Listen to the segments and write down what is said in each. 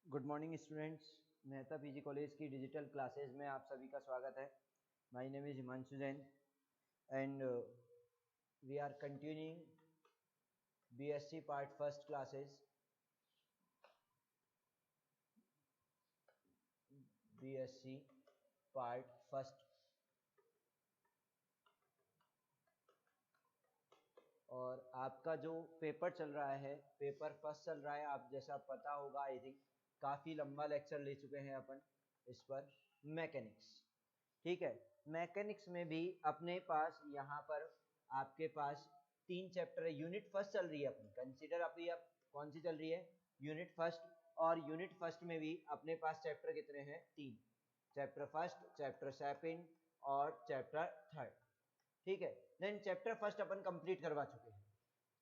Good morning students. Mehta PG college की digital classes में आप सभी का स्वागत है। My name is Himanshu Jain and we are continuing BSc part first classes. BSc part first और आपका जो पेपर चल रहा है, पेपर फर्स्ट चल रहा है। आप जैसा पता होगा, आई थिंक काफ़ी लंबा लेक्चर ले चुके हैं अपन इस पर मैकेनिक्स। ठीक है, मैकेनिक्स में भी अपने पास यहाँ पर आपके पास 3 चैप्टर है। यूनिट फर्स्ट चल रही है अपनी, कंसीडर अभी अब कौन सी चल रही है, यूनिट फर्स्ट। और यूनिट फर्स्ट में भी अपने पास चैप्टर कितने हैं, 3। चैप्टर फर्स्ट, चैप्टर सेकंड और चैप्टर थर्ड। ठीक है, देन चैप्टर फर्स्ट अपन कंप्लीट करवा चुके हैं।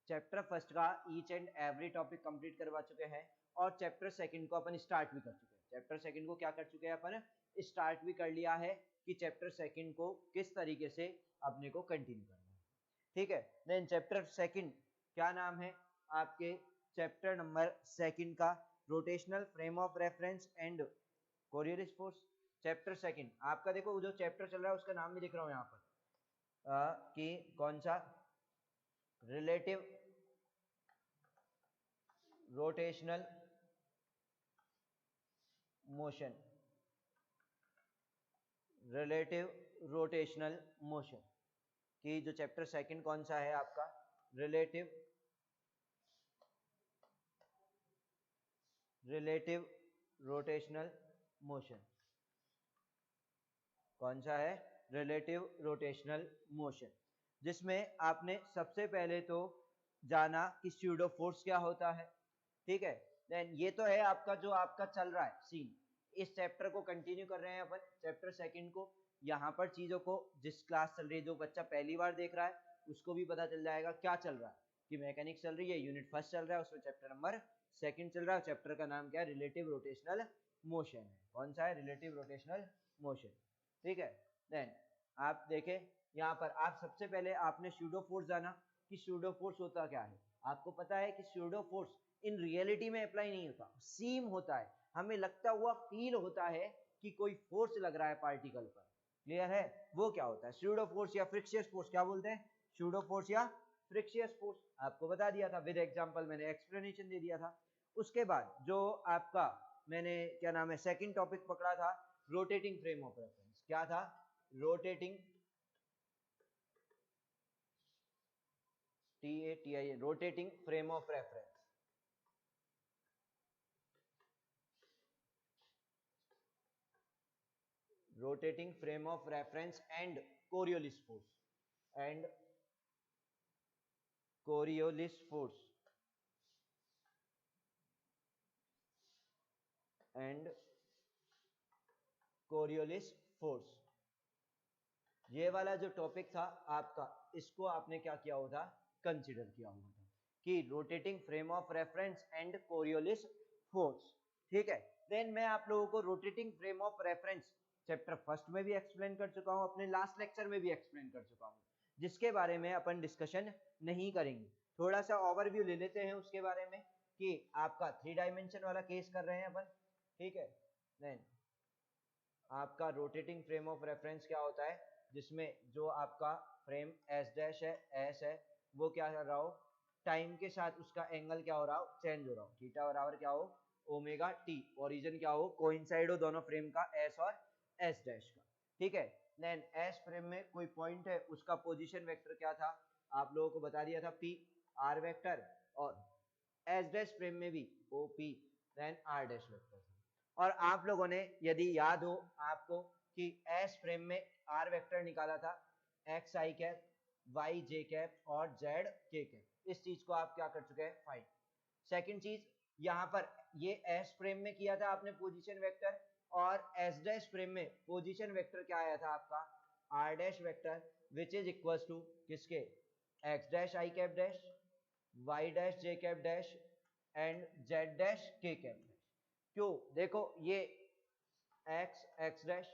चैप्टर फर्स्ट का each and every topic complete करवा चुके हैं और चैप्टर सेकंड को अपन स्टार्ट भी कर चुके हैं। चैप्टर सेकंड को क्या कर चुके हैं अपन, स्टार्ट भी कर लिया है कि चैप्टर सेकंड को किस तरीके से अपने को कंटिन्यू करना है। ठीक है, देन चैप्टर सेकंड क्या नाम है आपके, चैप्टर नंबर सेकंड का rotational frame of reference and Coriolis force. Chapter second आपका देखो, जो चैप्टर चल रहा है उसका नाम भी लिख रहा हूं यहाँ पर कि कौन सा, relative rotational motion. Relative rotational motion कि जो चैप्टर सेकंड कौन सा है आपका, रिलेटिव रोटेशनल मोशन। कौन सा है, रिलेटिव रोटेशनल मोशन, जिसमें आपने सबसे पहले तो जाना कि स्यूडो फोर्स क्या होता है। ठीक है, देन ये तो है आपका जो आपका चल रहा है सीन। इस चैप्टर को कंटिन्यू कर रहे हैं अपन, चैप्टर सेकंड को। यहाँ पर चीजों को, जिस क्लास चल रही है, जो बच्चा पहली बार देख रहा है उसको भी पता चल जाएगा क्या चल रहा है, कि मैकेनिक्स चल रही है, यूनिट फर्स्ट चल रहा है, उसमें चैप्टर नंबर सेकंड चल रहा है। चैप्टर का नाम क्या है, रिलेटिव रोटेशनल मोशन है। कौन सा है, रिलेटिव रोटेशनल मोशन। ठीक है, देन आप देखें यहाँ पर, आप सबसे पहले आपने स्यूडो फोर्स जाना कि स्यूडो फोर्स होता क्या है। आपको पता है कि स्यूडो फोर्स इन रियलिटी में अप्लाई नहीं होता, सीम होता है, हमें लगता हुआ फील होता है कि कोई फोर्स लग रहा है पार्टिकल पर। क्लियर है, वो क्या होता है, स्यूडो फोर्स या फ्रिक्शियस फोर्स। क्या बोलते हैं, स्यूडो फोर्स या फ्रिक्शियस फोर्स। आपको बता दिया था विद एग्जांपल, मैंने एक्सप्लेनेशन दे दिया था। उसके बाद जो आपका मैंने क्या नाम है सेकंड टॉपिक पकड़ा था, रोटेटिंग फ्रेम ऑफ रेफरेंस। क्या था, rotating, TATI, rotating frame of reference. Rotating frame of reference and Coriolis force, and Coriolis force, and Coriolis force. ये वाला जो टॉपिक था आपका, इसको आपने क्या किया हुआ था, कंसीडर किया हुआ था कि rotating frame of reference and Coriolis force. ठीक है, देन मैं आप लोगों को rotating frame of reference chapter first में भी एक्सप्लेन कर चुका हूं, अपने लास्ट लेक्चर में भी एक्सप्लेन कर चुका हूं, जिसके बारे में अपन डिस्कशन नहीं करेंगे। थोड़ा सा ओवरव्यू ले लेते हैं उसके बारे में कि आपका 3 डायमेंशन वाला केस कर रहे हैं अपन। ठीक है, देन आपका रोटेटिंग फ्रेम ऑफ रेफरेंस क्या होता है, जिसमें जो आपका फ्रेम एस डैश है, एस है, वो क्या कर रहा हो, टाइम के साथ उसका एंगल क्या हो रहा हो, चेंज हो रहा हो, थीटा बराबर क्या हो, ओमेगा टी, ओरिजिन क्या हो, कोइंसाइड हो दोनों फ्रेम का, एस और एस डैश का। ठीक है, देन एस फ्रेम में कोई पॉइंट है, उसका पोजीशन वेक्टर क्या था, आप लोगों को बता दिया था, पी आर वेक्टर, और एस डैश फ्रेम में भी O P then R dash vector था। और आप लोगों ने यदि याद हो आपको कि एस फ्रेम में आर वेक्टर निकाला था, एक्स आई कैप, वाई जे कैप और जेड के कैप। इस चीज को आप क्या कर चुके हैं, फाइंड। सेकंड चीज, यहां पर ये एस फ्रेम में किया था आपने पोजीशन वेक्टर, और एस डैश फ्रेम में पोजीशन वेक्टर क्या आया था आपका, r dash vector, which is equal to किसके, x dash I cap dash, Y dash J cap dash and z dash के कैप डैश। क्यों, देखो ये x x dash,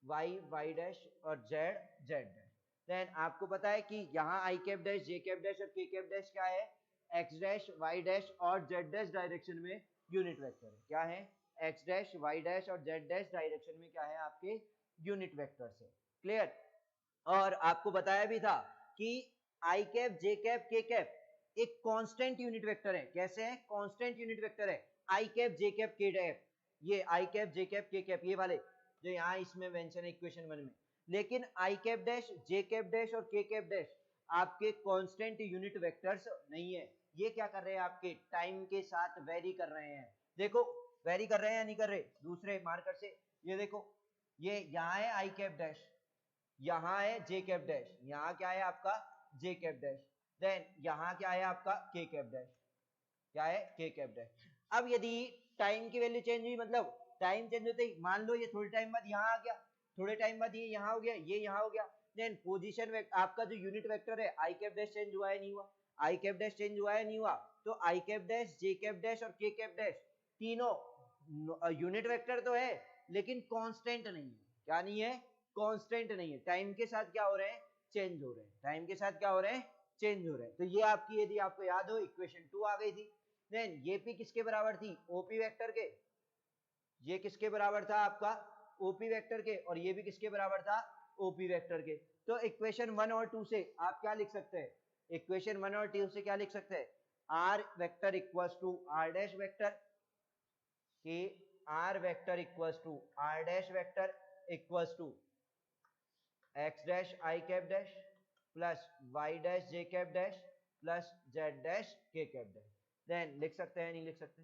y y dash और z z डैश। देन आपको पता है कि यहाँ i cap dash, j cap dash और k कैप डैश क्या है, x डैश, y डैश और z डैश डायरेक्शन में यूनिट वेक्टर है। क्या है? एक्स डैश, वाई डैश और जेड डैश डायरेक्शन में क्या है आपके यूनिट वेक्टर्स है। क्लियर? और आपको बताया भी था कि आई कैप, जे कैप, के कैप एक कांस्टेंट यूनिट वेक्टर है। कैसे है? कांस्टेंट यूनिट वेक्टर है। आई कैप, जे कैप, के कैप, ये आई कैप, जे कैप, के कैप, ये वाले जो यहाँ इसमें मेंशन है इक्वेशन 1 में। लेकिन आई कैप डैश, जे कैप डैश और के कैप डैश आपके कांस्टेंट यूनिट वेक्टर्स नहीं है। ये क्या कर रहे हैं? आपके टाइम के साथ वेरी कर रहे हैं। देखो वेरी कर रहे हैं या नहीं कर रहे? दूसरे मार्कर से ये देखो, ये यहाँ है आई कैप डैश, यहाँ है जे कैप डैश, यहाँ क्या है आपका जे कैप डैश, देन यहाँ क्या है आपका के कैप डैश, क्या है? के कैप डैश। अब यदि टाइम की वैल्यू चेंज हुई, मतलब टाइम चेंज होते ही मान लो ये थोड़े टाइम बाद यहाँ आ गया, थोड़े टाइम बाद ये यहाँ हो गया, ये यहाँ हो गया, देन पोजीशन आपका जो यूनिट वेक्टर है आई कैप डैश चेंज हुआ है नहीं हुआ? आई कैप डैश चेंज हुआ है नहीं हुआ? तो आई कैप डैश, जे कैप डैश और के कैप डैश तीनों यूनिट वेक्टर तो है लेकिन कांस्टेंट नहीं है। क्या नहीं है? कांस्टेंट नहीं है। टाइम के साथ क्या हो रहे हैं? चेंज हो रहे हैं। टाइम के साथ क्या हो रहे हैं? चेंज हो रहे हैं। तो ये आपकी, यदि आपको याद हो, इक्वेशन 2 आ गई थी। देन ये पी किसके बराबर थी? ओपी वेक्टर के। ये किसके बराबर था आपका? ओपी वेक्टर के। और ये भी किसके बराबर था? ओपी वेक्टर के। तो इक्वेशन 1 और 2 से आप क्या लिख सकते हैं? इक्वेशन 1 और 2 से क्या लिख सकते हैं? R vector equals to are dash vector, कि are vector equals to are dash vector equals to x dash I cap dash plus Y dash J cap dash plus Z dash के cap dash. Then लिख सकते हैं? नहीं लिख सकते?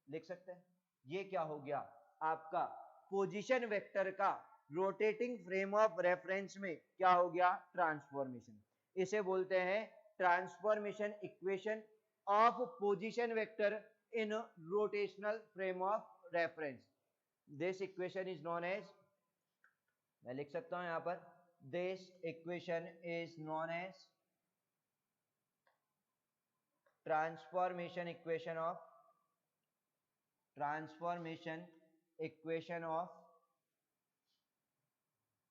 लिख सकते हैं। ये क्या हो गया आपका? पोजीशन वेक्टर का रोटेटिंग फ्रेम ऑफ रेफरेंस में क्या हो गया? ट्रांसफॉर्मेशन। इसे बोलते हैं transformation equation of position vector in rotational frame of reference. This equation is known as, मैं लिख सकता हूं यहां पर, this equation is known as transformation equation of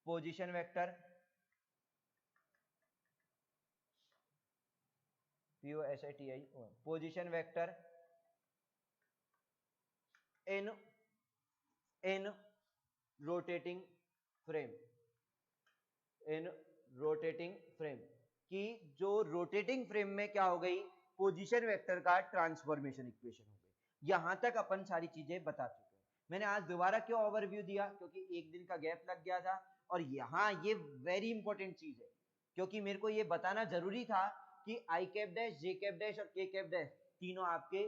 position vector, POSITION, position vector in rotating frame, in rotating frame, कि जो rotating frame में क्या हो गई? पोजीशन वेक्टर का ट्रांसफॉर्मेशन इक्वेशन हो गई। यहां तक अपन सारी चीजें बता चुके हैं। मैंने आज दोबारा क्यों ओवरव्यू दिया? क्योंकि एक दिन का गैप लग गया था और यहाँ ये वेरी इंपॉर्टेंट चीज है, क्योंकि मेरे को ये बताना जरूरी था कि आई कैप डैश, जे कैप डैश और के कैप डैश तीनों आपके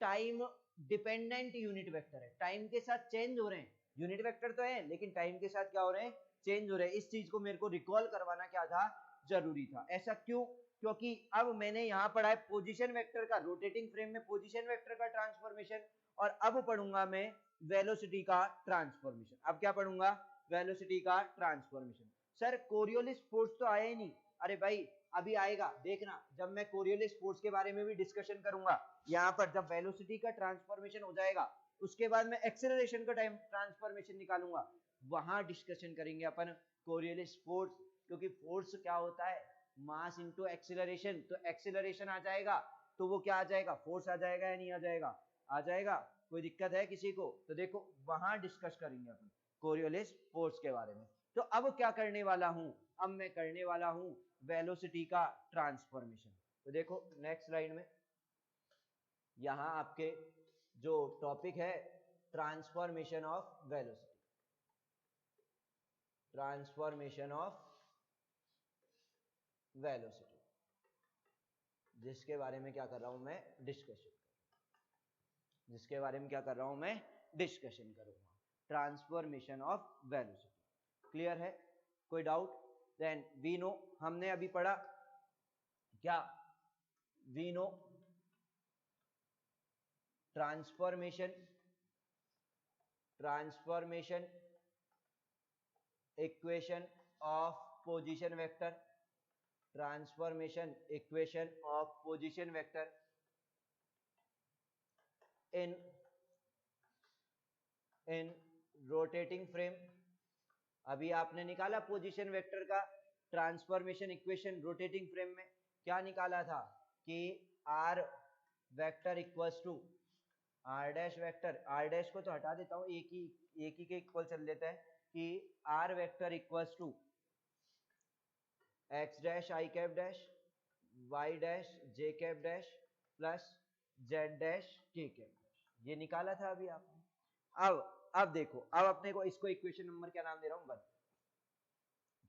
टाइम डिपेंडेंट यूनिट वेक्टर है। टाइम के साथ चेंज हो रहे हैं, यूनिट वेक्टर तो है लेकिन टाइम के साथ क्या हो रहे हैं? चेंज हो रहे हैं। इस चीज को मेरे को रिकॉल करवाना क्या था? जरूरी था। ऐसा क्यों? क्योंकि अब मैंने यहां पढ़ा है पोजीशन वेक्टर का, रोटेटिंग फ्रेम में पोजीशन वेक्टर का ट्रांसफॉर्मेशन, और अब पढ़ूंगा मैं वेलोसिटी का ट्रांसफॉर्मेशन। अब क्या पढ़ूंगा? वेलोसिटी का ट्रांसफॉर्मेशन। सर कोरियोलिस फोर्स तो आया ही नहीं। अरे भाई अभी आएगा, देखना, जब मैं कोरियोलिस फोर्स के बारे में भी डिस्कशन करूंगा यहां पर, जब वेलोसिटी का ट्रांसफॉर्मेशन हो जाएगा उसके बाद मैं एक्सेलरेशन का टाइम ट्रांसफॉर्मेशन निकालूंगा, वहां डिस्कशन करेंगे अपन कोरियोलिस फोर्स। क्योंकि फोर्स क्या होता है? Mass into acceleration. तो एक्सेलरेशन आ जाएगा तो वो क्या आ जाएगा? फोर्स आ जाएगा या नहीं आ जाएगा? आ जाएगा। कोई दिक्कत है किसी को? तो देखो वहां डिस्कस करेंगे अपन कोरियोलिस फोर्स के बारे में। तो अब क्या करने वाला हूं? अब मैं करने वाला हूं वेलोसिटी का ट्रांसफॉर्मेशन। तो देखो नेक्स्ट स्लाइड में यहां आपके जो टॉपिक है transformation of velocity, transformation of velocity, जिसके बारे में क्या कर रहा हूं मैं? डिस्कशन, जिसके बारे में क्या कर रहा हूं मैं? डिस्कशन करूंगा, ट्रांसफॉर्मेशन ऑफ वेलोसिटी। क्लियर है? कोई डाउट? देन वी नो, हमने अभी पढ़ा क्या? We know transformation equation of position vector, transformation equation of position vector in rotating frame. अभी आपने निकाला पोजीशन वेक्टर का ट्रांसफॉर्मेशन इक्वेशन रोटेटिंग फ्रेम में, क्या निकाला था? कि are vector equals to are dash vector, R dash को तो हटा देता हूं, एक ही के इक्वल चल लेता है कि are vector equals to x dash I cap dash Y dash J cap dash plus Z dash के कैप डैश। ये निकाला था अभी आपने। अब देखो, अब अपने को इसको इक्वेशन नंबर क्या नाम दे रहा हूं, 1।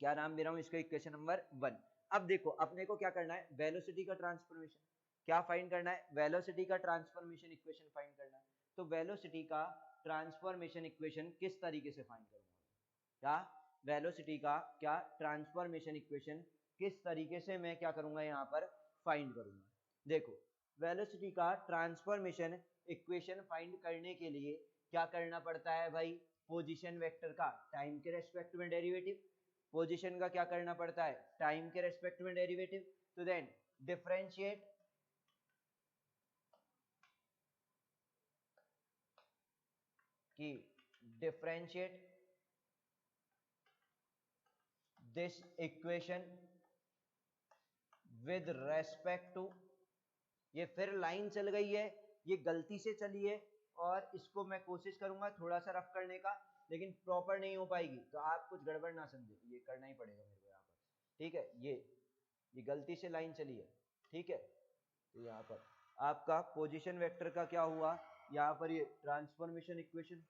क्या नाम दे रहा हूं इसको, इक्वेशन नंबर 1। अब देखो अपने को क्या करना है, वेलोसिटी का ट्रांसफॉर्मेशन क्या फाइंड करना है, वेलोसिटी का ट्रांसफॉर्मेशन इक्वेशन फाइंड करना है। तो वेलोसिटी का ट्रांसफॉर्मेशन इक्वेशन किस तरीके से फाइंड करूंगा, क्या वेलोसिटी का क्या ट्रांसफॉर्मेशन इक्वेशन किस तरीके से मैं क्या करूंगा यहाँ पर फाइंड करूंगा। देखो वेलोसिटी का ट्रांसफॉर्मेशन इक्वेशन फाइंड करने के लिए क्या करना पड़ता है भाई, पोजीशन वेक्टर का टाइम के रेस्पेक्ट में डेरिवेटिव, पोजीशन का क्या करना पड़ता है, टाइम के रेस्पेक्ट में डेरिवेटिव। तो देन डिफरेंशिएट कि differentiate this equation with respect to, ये फिर लाइन चल गई है, ये गलती से चली है और इसको मैं कोशिश करूंगा थोड़ा सा रफ करने का, लेकिन प्रॉपर नहीं हो पाएगी, तो आप कुछ गड़बड़ ना समझे, ये करना ही पड़ेगा मेरे को यहाँ पर, ठीक है। ये गलती से लाइन चली है, ठीक है। तो यहाँ पर आपका पोजीशन वेक्टर का क्या हुआ, यहाँ पर ये transformation equation,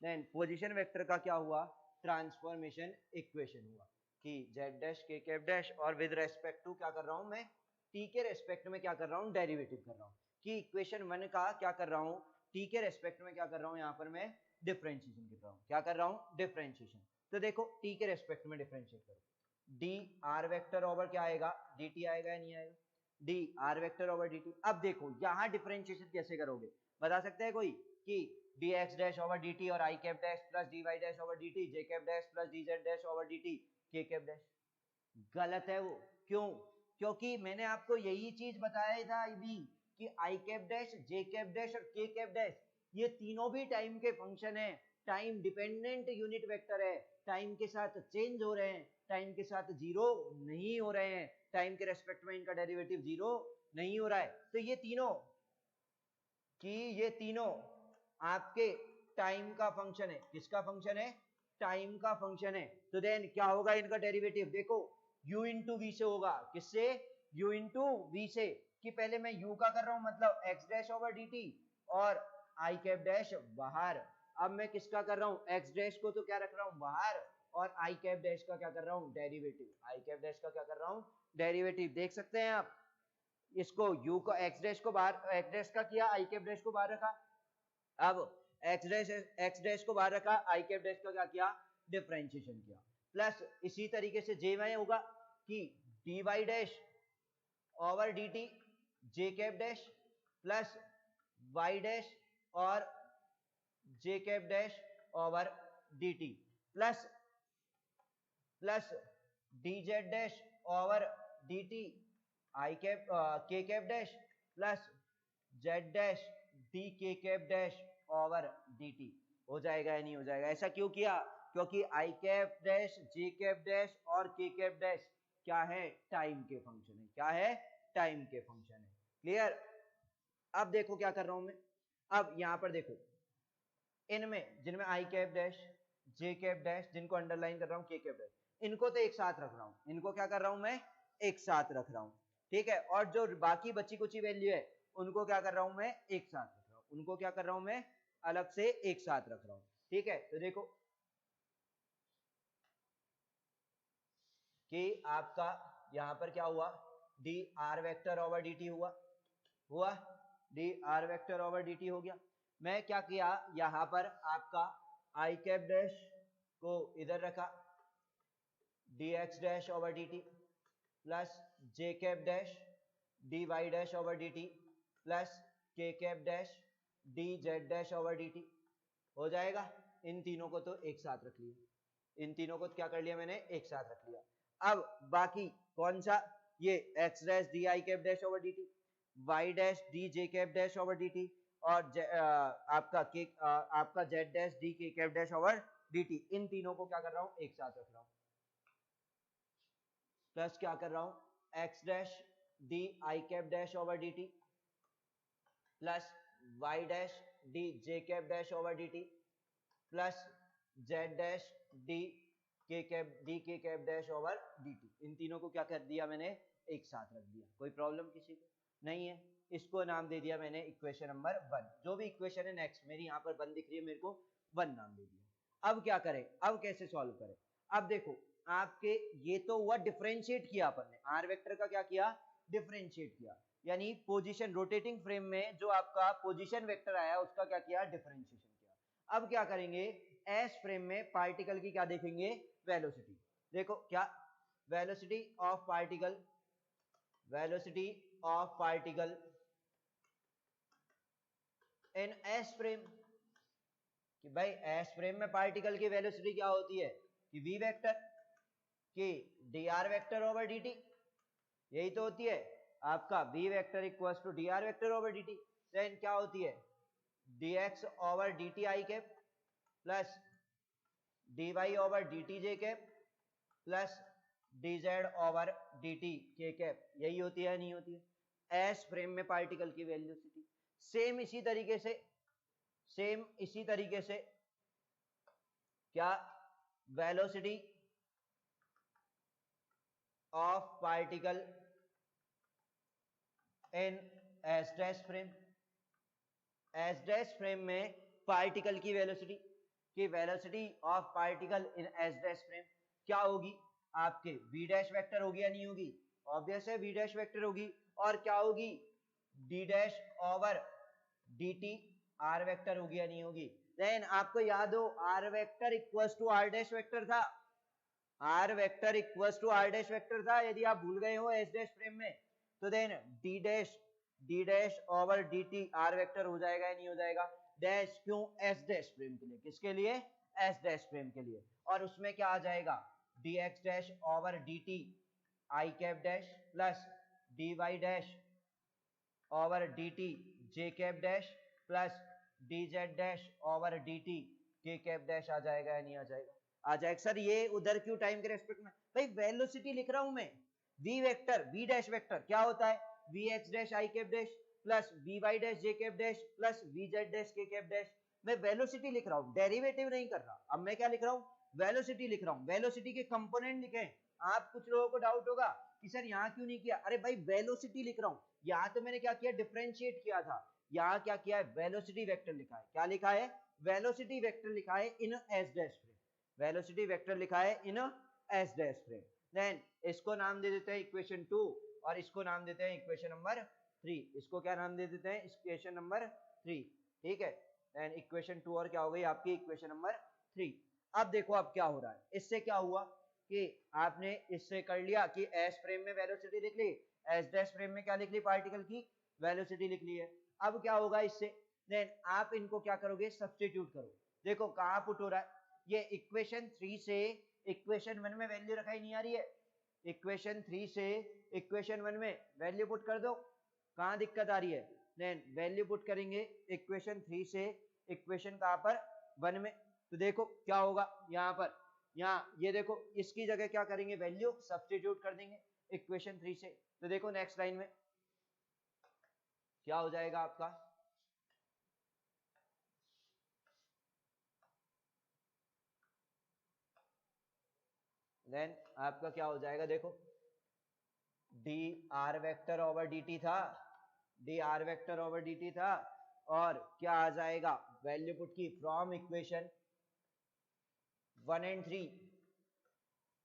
then position vector का क्या हुआ, ट्रांसफॉर्मेशन इक्वेशन हुआ कि जेड डैश के कैप डैश और विद रेस्पेक्ट टू क्या कर रहा हूं मैं, टी के रेस्पेक्ट में क्या कर रहा हूं, डेरिवेटिव कर रहा हूं, कि इक्वेशन 1 का क्या कर रहा हूं, टी के रेस्पेक्ट में क्या कर रहा हूं, यहां पर मैं डिफरेंशिएशन कर रहा हूं, क्या कर रहा हूं, डिफरेंशिएशन। तो देखो टी के रेस्पेक्ट में डिफरेंशिएट करो, डी आर वेक्टर ओवर क्या आएगा, डी टी आएगा या नहीं आएगा, D R vector over D T. अब देखो यहां डिफरेंशिएशन कैसे करोगे, बता सकते हैं कोई, कि dx डैश ओवर dt और i cap dash plus dy dash over dt j cap dash plus dz dash over dt k cap dash. गलत है वो, क्यों, क्योंकि मैंने आपको यही चीज बताया था अभी कि i cap dash j cap dash और k कैप डैश ये तीनों भी टाइम के फंक्शन है, टाइम डिपेंडेंट यूनिट वेक्टर है, टाइम के साथ चेंज हो रहे हैं, टाइम के साथ जीरो नहीं हो रहे हैं, टाइम के रेस्पेक्ट में इनका डेरिवेटिव जीरो नहीं हो रहा है। तो ये तीनों आपके टाइम का फंक्शन है, किसका फंक्शन है, टाइम का फंक्शन है। तो देन क्या होगा इनका डेरिवेटिव, देखो u इंटू वी से होगा, किससे, u इंटू वी से, कि पहले मैं u का कर रहा हूं मतलब x डैश ओवर dt और i कैप डैश बाहर, अब मैं किसका कर रहा हूं, x डैश को तो क्या रख रहा हूं बाहर और i कैप डैश का क्या कर रहा हूं, डेरिवेटिव, i कैप डैश का क्या कर रहा हूं, डेरिवेटिव। देख सकते हैं आप, इसको u को x डैश को बाहर, x डैश का किया, i कैप डैश को बाहर रखा, अब x डैश को बाहर रखा, i कैप डैश का क्या किया, डिफरेंशिएशन किया, प्लस इसी तरीके से j में होगा कि dy dash over dt j cap dash plus y dash और j cap dash over dt plus dz dash over dt i cap k cap dash plus z dash d k cap dash over dt। हो जाएगा या नहीं हो जाएगा, ऐसा क्यों किया, क्योंकि i cap dash j cap dash और k कैप डैश क्या है, टाइम के फंक्शन है, क्या है, टाइम के फंक्शन है। क्लियर। अब देखो क्या कर रहा हूं मैं, अब यहां पर देखो इनमें जिनमें i cap dash j cap dash, जिनको अंडरलाइन कर रहा हूं k कैप डैश, इनको तो एक साथ रख रहा हूं, इनको क्या कर रहा हूं मैं, एक साथ रख रहा हूं, ठीक है। और जो बाकी बची कुची वैल्यू है उनको क्या कर रहा हूं मैं, एक साथ रख रहा हूं, उनको क्या कर रहा हूं मैं, अलग से एक साथ रख रहा हूं, ठीक है। तो देखो कि आपका यहां पर क्या हुआ, d are vector over D t हुआ d are vector over D T हो गया। मैं क्या किया, यहां पर आपका आई कैप डैश को इधर रखा, d x dash over D T plus j cap dash d y dash over D T plus k cap dash d z dash over D T. हो जाएगा, इन तीनों को तो एक साथ रख लिया, इन तीनों को क्या कर लिया मैंने, एक साथ रख लिया। अब बाकी कौन सा, ये एक्स डैश डी आई cap dash over D t, y dash d जे cap dash over D T और आपका जेड डैश डी के cap dash over D t, इन तीनों को क्या कर रहा हूं, एक साथ रख रहा हूं। प्लस क्या कर रहा हूं एक्स डैश डी आई cap dash over D T plus Y dash d जे cap dash over D T plus Z dash d के cap dash over D t. इन तीनों को क्या कर दिया मैंने, एक साथ रख दिया। कोई प्रॉब्लम किसी को नहीं है। इसको नाम दे दिया मैंने इक्वेशन नंबर 1। जो भी इक्वेशन है नेक्स्ट मेरी यहाँ पर 1 दिख रही है, मेरे को 1 नाम दे दिया। अब क्या करें, अब कैसे सॉल्व करें। अब देखो आपके ये तो हुआ डिफरेंशिएट किया अपन ने, आर वेक्टर का क्या किया, डिफरेंशिएट किया, यानी पोजीशन रोटेटिंग फ्रेम में जो आपका पोजीशन वेक्टर आया उसका क्या किया, डिफरेंशिएशन किया। अब क्या करेंगे, एस फ्रेम में पार्टिकल की क्या देखेंगे, वेलोसिटी। देखो क्या, velocity of particle, velocity of particle in S frame, कि भाई एस फ्रेम में पार्टिकल की वेलोसिटी क्या होती है, कि वी वेक्टर कि D are vector over D T, यही तो होती है आपका V vector equals to D are vector over D T. Then क्या होती है, D X over D T I cap plus D Y over D T J cap plus D Z over D T के cap, यही होती है नहीं होती है एस फ्रेम में पार्टिकल की वेलोसिटी। सेम इसी तरीके से, सेम इसी तरीके से क्या, velocity of particle in s dash frame, S dash frame में पार्टिकल की वेलोसिटी, कि velocity of particle in s dash frame क्या होगी, आपके v डैश वेक्टर होगी या नहीं होगी, ऑब्वियस है v डैश वेक्टर होगी, और क्या होगी, d dash over dt r vector होगी या नहीं होगी। देन आपको याद हो r vector equals to r dash vector था, r vector equals to r dash vector था, यदि आप भूल गए हो s डैश फ्रेम में, तो then d dash over dt r vector हो जाएगा या नहीं हो जाएगा, डैश क्यों, s डैश फ्रेम के लिए, किसके लिए, s डैश फ्रेम के लिए, और उसमें क्या आ जाएगा, dx dash over dt i cap dash plus dy dash over dt j cap dash plus dz dash over dt k cap dash आ जाएगा या नहीं आ जाएगा, आ जाएगा। सर ये उधर क्यों टाइम के रेस्पेक्ट में, भाई वेलोसिटी लिख रहा हूं मैं, v vector v dash vector क्या होता है, vx dash i cap dash plus vy dash j cap dash plus vz dash k cap dash. मैं वेलोसिटी लिख रहा हूं, डेरिवेटिव नहीं कर रहा। अब मैं क्या लिख रहा हूं, वेलोसिटी लिख रहा हूं, वेलोसिटी के कंपोनेंट लिखे। आप कुछ लोगों को डाउट होगा कि सर यहाँ क्यों नहीं किया, अरे भाई वेलोसिटी लिख रहा हूं, यहाँ तो मैंने क्या किया, डिफरेंशिएट किया था, यहाँ क्या किया है, वेलोसिटी वेक्टर लिखा है। क्या लिखा है, वेलोसिटी वेक्टर लिखा है in s dash frame, velocity vector लिखा है in s dash frame. Then इसको नाम दे देते हैं इक्वेशन 2 और इसको नाम देते हैं इक्वेशन नंबर 3। इसको क्या नाम दे देते हैं, इक्वेशन नंबर 3, ठीक है। देन इक्वेशन 2 और क्या हो गई आपकी, इक्वेशन नंबर 3। अब देखो अब क्या हो रहा है, इससे क्या हुआ कि आपने इससे कर लिया कि एस फ्रेम में वेलोसिटी लिख ली, एस डैश फ्रेम में क्या लिख ली, पार्टिकल की वेलोसिटी लिख ली है। अब क्या होगा इससे, देन आप इनको क्या करोगे, सब्स्टिट्यूट करो। देखो कहां पुट हो रहा है, ये इक्वेशन 3 से इक्वेशन 1 में वैल्यू रखाई नहीं आ रही है, इक्वेशन 3 से इक्वेशन 1 में वैल्यू पुट कर दो, कहां दिक्कत आ रही है, देन वैल्यू पुट करेंगे इक्वेशन 3 से इक्वेशन कहां पर 1 में, तो देखो क्या होगा यहाँ पर, यहाँ ये देखो इसकी जगह क्या करेंगे, वैल्यू सब्स्टिट्यूट कर देंगे इक्वेशन 3 से। तो देखो नेक्स्ट लाइन में क्या हो जाएगा आपका, देन आपका क्या हो जाएगा, देखो d are vector over D t था, d are vector over D t था, और क्या आ जाएगा, वैल्यू पुट की फ्रॉम इक्वेशन 1 एंड 3,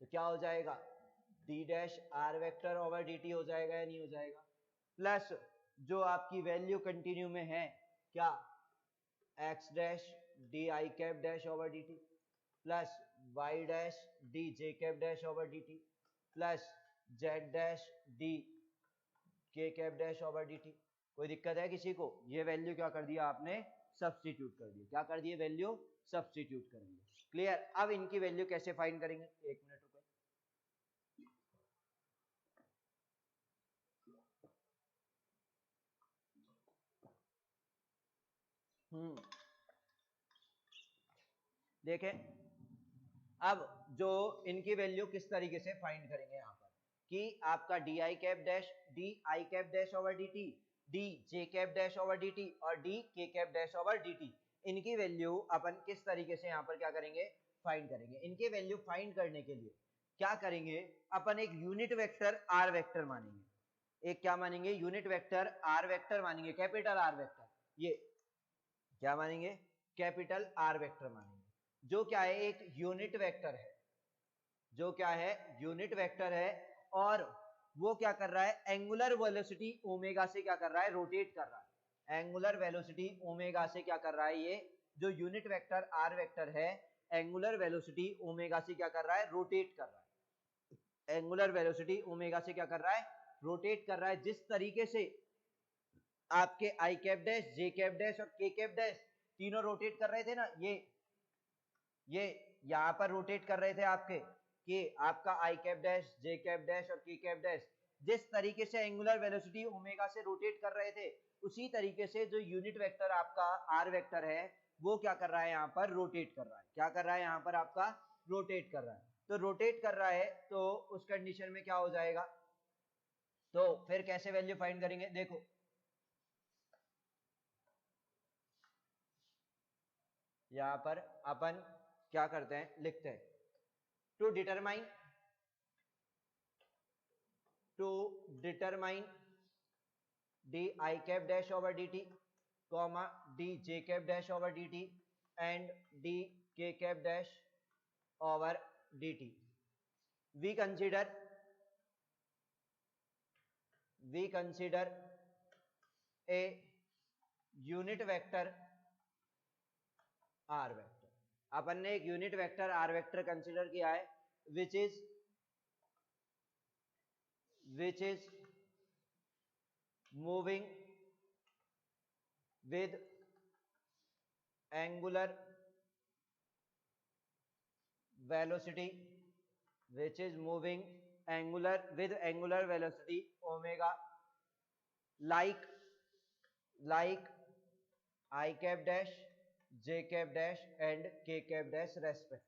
तो क्या हो जाएगा, D dash are vector over D T हो जाएगा या नहीं हो जाएगा, प्लस जो आपकी वैल्यू कंटिन्यू में है क्या, एक्स डैश डी आई cap dash over D T plus Y dash d जे cap dash over D T plus Z dash d के cap dash over D t. कोई दिक्कत है किसी को, ये वैल्यू क्या कर दिया आपने, सब्स्टिट्यूट कर दिया, क्या कर दिए, वैल्यू सब्स्टिट्यूट कर दिया। क्लियर। अब इनकी वैल्यू कैसे फाइंड करेंगे, एक मिनट रुको, देखें अब जो इनकी वैल्यू किस तरीके से फाइंड करेंगे यहाँ पर, कि आपका D I cap dash over D T, D J cap dash over D T और डी के cap dash over D T, इनकी वैल्यू अपन किस तरीके से यहाँ पर क्या करेंगे, फाइंड करेंगे। इनके वैल्यू फाइंड करने के लिए क्या करेंगे, अपन एक यूनिट वेक्टर आर वेक्टर मानेंगे। एक क्या मानेंगे, यूनिट वेक्टर आर वेक्टर मानेंगे, कैपिटल आर वेक्टर। ये क्या मानेंगे, कैपिटल आर वेक्टर मानेंगे, जो क्या है, एक यूनिट वेक्टर है, जो क्या है, यूनिट वेक्टर है। और वो क्या कर रहा है, एंगुलर वेलोसिटी ओमेगा से क्या कर रहा है, रोटेट कर रहा है। एंगुलर वेलोसिटी ओमेगा से क्या कर रहा है, ये जो यूनिट वेक्टर आर वेक्टर है, एंगुलर वेलोसिटी ओमेगा से क्या कर रहा है, रोटेट कर रहा है। एंगुलर वेलोसिटी ओमेगा से क्या कर रहा है, रोटेट कर रहा है। जिस तरीके से आपके आई कैप डैश, जे कैप डैश और के कैप डैश तीनों रोटेट कर रहे थे ना, ये यहां पर रोटेट कर रहे थे आपके, कि आपका आई कैप डैश, जे कैप डैश और के कैप डैश जिस तरीके से एंगुलर वेलोसिटी ओमेगा से रोटेट कर रहे थे, उसी तरीके से जो यूनिट वेक्टर आपका आर वेक्टर है, वो क्या कर रहा है, यहाँ पर रोटेट कर रहा है। क्या कर रहा है, यहाँ पर आपका रोटेट कर रहा है। तो रोटेट कर रहा है, तो उस कंडीशन में क्या हो जाएगा, तो फिर कैसे वैल्यू फाइंड करेंगे, देखो यहां पर अपन क्या करते हैं, लिखते हैं to determine d I cap dash over D t, comma d J cap dash over D t and d के cap dash over D t, we consider a unit vector r vector। अपन ने एक unit vector r vector consider किया है, which is moving with angular velocity, which is moving with angular velocity omega, like I cap dash, j cap dash and k cap dash respectively।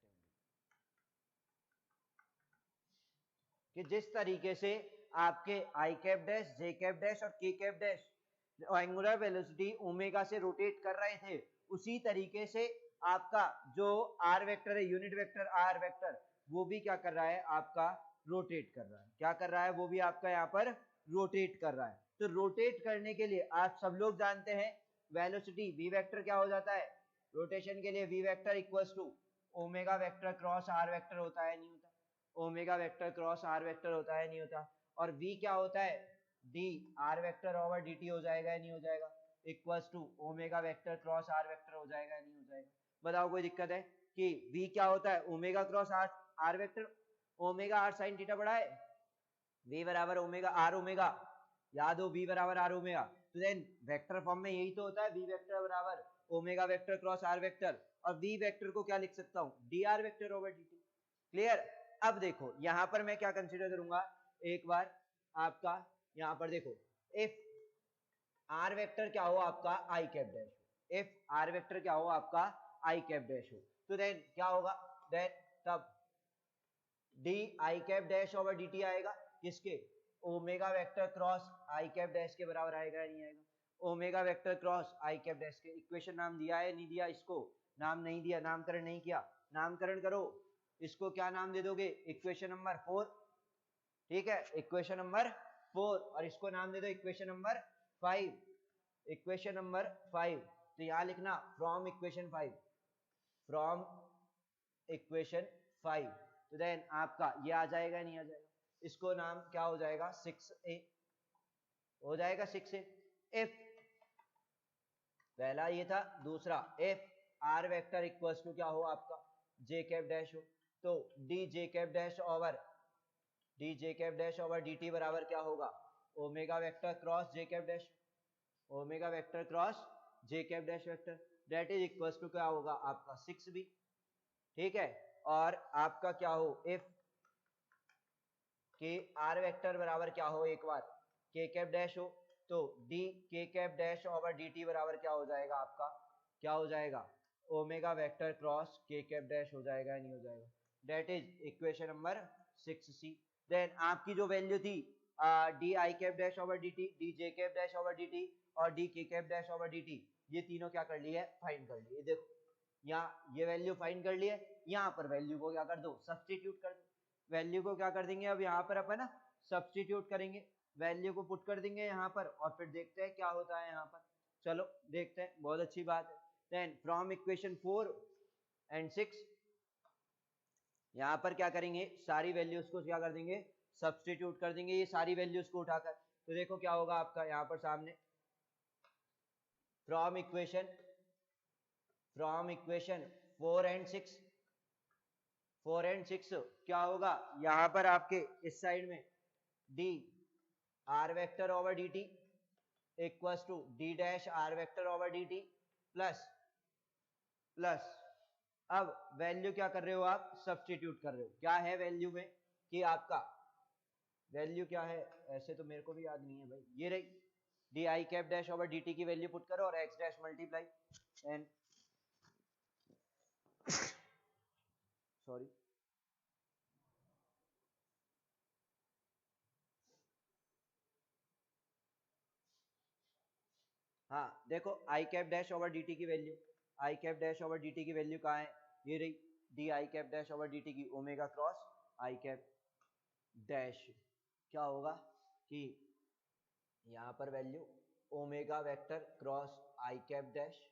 कि जिस तरीके से आपके आई कैप डैश, जे cap dash और के cap dash angular velocity omega से rotate कर रहे थे, उसी तरीके से आपका जो आर वेक्टर है, यूनिट वेक्टर आर वेक्टर, वो भी क्या कर रहा है, आपका रोटेट कर रहा है। क्या कर रहा है, वो भी आपका यहाँ पर रोटेट कर रहा है। तो रोटेट करने के लिए आप सब लोग जानते हैं वेलोसिटी वी वेक्टर क्या हो जाता है, रोटेशन के लिए V vector equals to omega vector cross are vector होता है, नहीं होता, omega vector cross are vector होता है, नहीं होता। और वी क्या होता है, D are vector over D T हो जाएगा, नहीं हो जाएगा, equals to omega vector cross are vector हो जाएगा, नहीं हो जाएगा। बताओ कोई दिक्कत है कि v क्या होता है, omega cross are vector, omega R sine theta बड़ा है, v बराबर ओमेगा आर ओमेगा, याद हो v बराबर आर ओमेगा। तो देन वेक्टर फॉर्म में यही तो होता है, v वेक्टर बराबर omega vector cross are vector, और v वेक्टर को क्या लिख सकता हूं, D are vector over D T. Clear. अब देखो यहां पर मैं क्या कंसीडर करूंगा, एक बार आपका यहां पर देखो, इफ आर वेक्टर क्या हो आपका आई कैप डैश हो, इफ आर वेक्टर क्या हो आपका आई कैप डैश हो, तो देन क्या होगा, देन तब D I cap dash over D t आएगा, किसके, omega vector cross i cap dash के बराबर आएगा या नहीं आएगा, omega vector cross i cap dash के। इक्वेशन नाम दिया है, नहीं दिया, इसको नाम नहीं दिया, नामकरण नहीं किया, नामकरण करो, इसको क्या नाम दे दोगे, इक्वेशन नंबर 4, ठीक है, इक्वेशन नंबर 4, और इसको नाम दे दो इक्वेशन नंबर 5, इक्वेशन नंबर 5। तो यहां लिखना फ्रॉम इक्वेशन 5, फ्रॉम इक्वेशन 5, तो देन आपका ये आ जाएगा, नहीं आ जाएगा, इसको नाम क्या हो जाएगा, 6a हो जाएगा, 6a। इफ पहला ये था, दूसरा if R vector equals to क्या हो आपका, जे कैप डैश हो, तो डी जे cap dash over D T बराबर क्या होगा, omega vector cross J cap dash, omega vector cross J cap dash vector, that is equals to क्या होगा आपका 6b, ठीक है। और आपका क्या हो, इफ के आर वेक्टर बराबर क्या हो, एक बार के कैप डैश हो, तो डी के cap dash over D T बराबर क्या हो जाएगा आपका, क्या हो जाएगा, ओमेगा वेक्टर क्रॉस के कैप डैश हो जाएगा, नहीं हो जाएगा, that is equation number 6c। Then आपकी जो वैल्यू थी डी आई cap dash over D T, D जे cap dash over D T और डी के cap dash over D T, ये तीनों क्या कर लिए, फाइंड कर लिए। देखो यहाँ ये वैल्यू फाइंड कर लिए, यहाँ पर वैल्यू को क्या कर दो, सब्सटीट्यूट कर दो। वैल्यू को क्या कर देंगे, अब यहाँ पर अपन ना सब्सटीट्यूट करेंगे, वैल्यू को पुट कर देंगे यहाँ पर और फिर देखते हैं क्या होता है यहाँ पर। चलो देखते हैं, बहुत अच्छी बात है। देन फ्रॉम इक्वेशन 4 एंड 6 यहाँ पर क्या करेंगे, सारी वैल्यूज को क्या कर देंगे, सब्सटीट्यूट कर देंगे, ये सारी वैल्यूज को उठाकर। तो देखो क्या होगा आपका यहाँ पर सामने, फ्रॉम इक्वेशन 4 एंड 6 क्या होगा, यहां पर आपके इस साइड में D are vector over D T equals to D dash are vector over D T plus अब वैल्यू क्या कर रहे हो आप, सब्सटीट्यूट कर रहे हो। क्या है वैल्यू में कि आपका वैल्यू क्या है, ऐसे तो मेरे को भी याद नहीं है भाई, ये रही डी आई cap dash over D T की वैल्यू पुट करो और x dash multiply and sorry हाँ देखो i cap dash over D T की value, i cap dash over D T की वैल्यू कहाँ है, ये रही डी आई cap dash over D T की omega cross i cap dash. क्या होगा कि यहाँ पर value omega vector cross i cap dash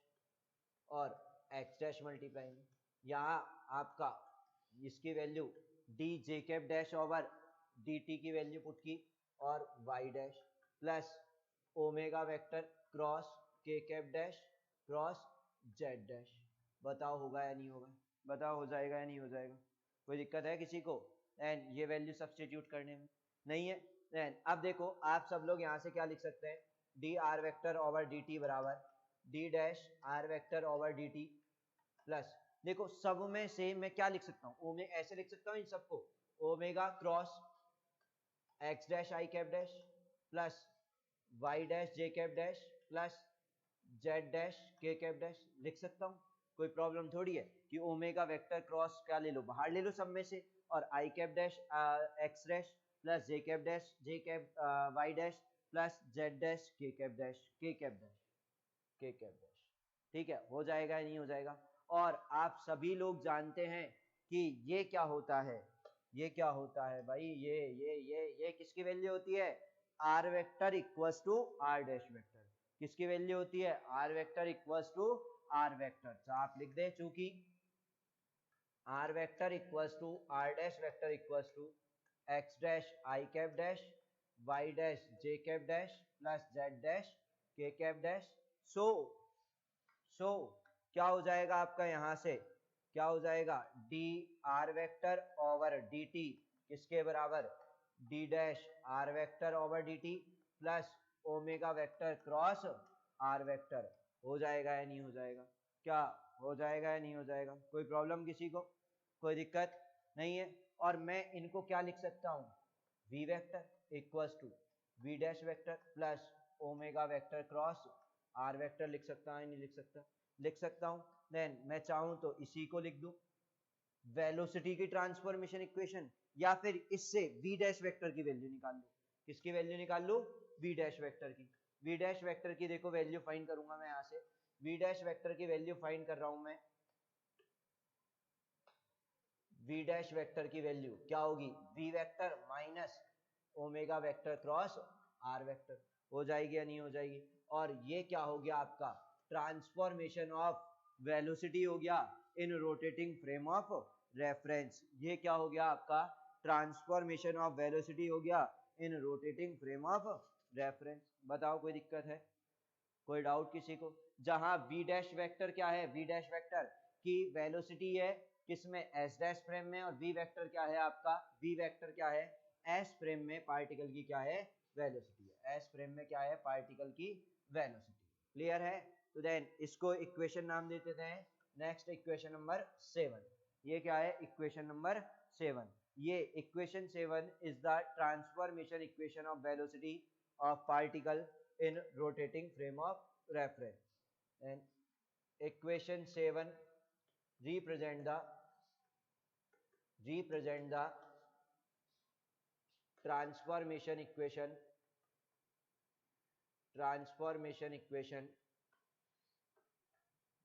और एक्स डैश मल्टीप्लाई में, यहाँ आपका इसकी वैल्यू डी जे cap dash over D T की वैल्यू पुट की और y dash plus omega vector cross के cap dash cross z dash. बताओ होगा या नहीं होगा, बताओ हो जाएगा या नहीं हो जाएगा, कोई दिक्कत है किसी को। एंड ये वैल्यू सब्सटीट्यूट करने में नहीं है। एंड अब देखो आप सब लोग यहाँ से क्या लिख सकते हैं, d are vector over D T बराबर d dash are vector over D T plus, देखो सब में से मैं क्या लिख सकता हूँ, ऐसे लिख सकता हूँ इन सबको, ओमेगा क्रॉस एक्स डैश आई cap dash plus Y dash जे cap dash plus Z dash के कैप डैश लिख सकता हूँ। कोई प्रॉब्लम थोड़ी है कि ओमेगा वेक्टर क्रॉस क्या ले लो, बाहर ले लो सब में से, और i cap dash x dash plus j cap dash J cap y dash plus Z dash के कैप डैश के कैप डैश के कैप डैश। ठीक है, हो जाएगा या नहीं हो जाएगा। और आप सभी लोग जानते हैं कि ये क्या होता है, ये क्या होता है भाई, ये किसकी वैल्यू होती है, R vector equals to are dash vector. किसकी वैल्यू होती है, R vector equals to R vector. तो आप लिख दें चूंकि R vector equals to are dash vector equals to x dash I cap dash Y dash J cap dash plus Z dash के cap dash. So क्या हो जाएगा आपका, यहां से क्या हो जाएगा, D are vector over D T किसके बराबर, d dash are vector over D T plus omega vector cross are vector. हो जाएगा या नहीं हो जाएगा, क्या हो जाएगा या नहीं हो जाएगा, कोई प्रॉब्लम किसी को, कोई दिक्कत नहीं है। और मैं इनको क्या लिख सकता हूँ, V vector equals to V dash vector plus omega vector cross are vector लिख सकता है नहीं लिख सकता, लिख सकता हूं। देन मैं चाहूं तो इसी को लिख दूं वेलोसिटी की ट्रांसफॉर्मेशन इक्वेशन, या फिर इससे वी डैश वेक्टर की वैल्यू निकाल लो। किसकी वैल्यू निकाल लो, वी डैश वेक्टर की। वी डैश वेक्टर की देखो वैल्यू फाइंड करूंगा मैं यहां से, वी डैश वेक्टर की वैल्यू फाइंड कर रहा हूं मैं, वी डैश वेक्टर की वैल्यू क्या होगी, V vector minus omega vector cross are vector. हो जाएगी या नहीं हो जाएगी। और ये क्या हो गया आपका, ट्रांसफॉर्मेशन ऑफ वेलोसिटी हो गया इन रोटेटिंग फ्रेम ऑफ रेफरेंस। ये क्या हो गया आपका, ट्रांसफॉर्मेशन ऑफ वेलोसिटी हो गया इन रोटेटिंग फ्रेम ऑफ रेफरेंस। बताओ कोई दिक्कत है, कोई डाउट किसी को। जहां v डैश वेक्टर क्या है, v डैश वेक्टर की वेलोसिटी है किसमें, s डैश फ्रेम में, और v वेक्टर क्या है आपका, v वेक्टर क्या है, s फ्रेम में पार्टिकल की क्या है, वेलोसिटी है। s फ्रेम में क्या है, पार्टिकल की वेलोसिटी। क्लियर है। तो देन इसको इक्वेशन नाम दे देते हैं। नेक्स्ट इक्वेशन नंबर 7, ये क्या है, इक्वेशन नंबर 7। ये equation 7 is the transformation equation of velocity of particle in rotating frame of reference, and equation 7 represent the transformation equation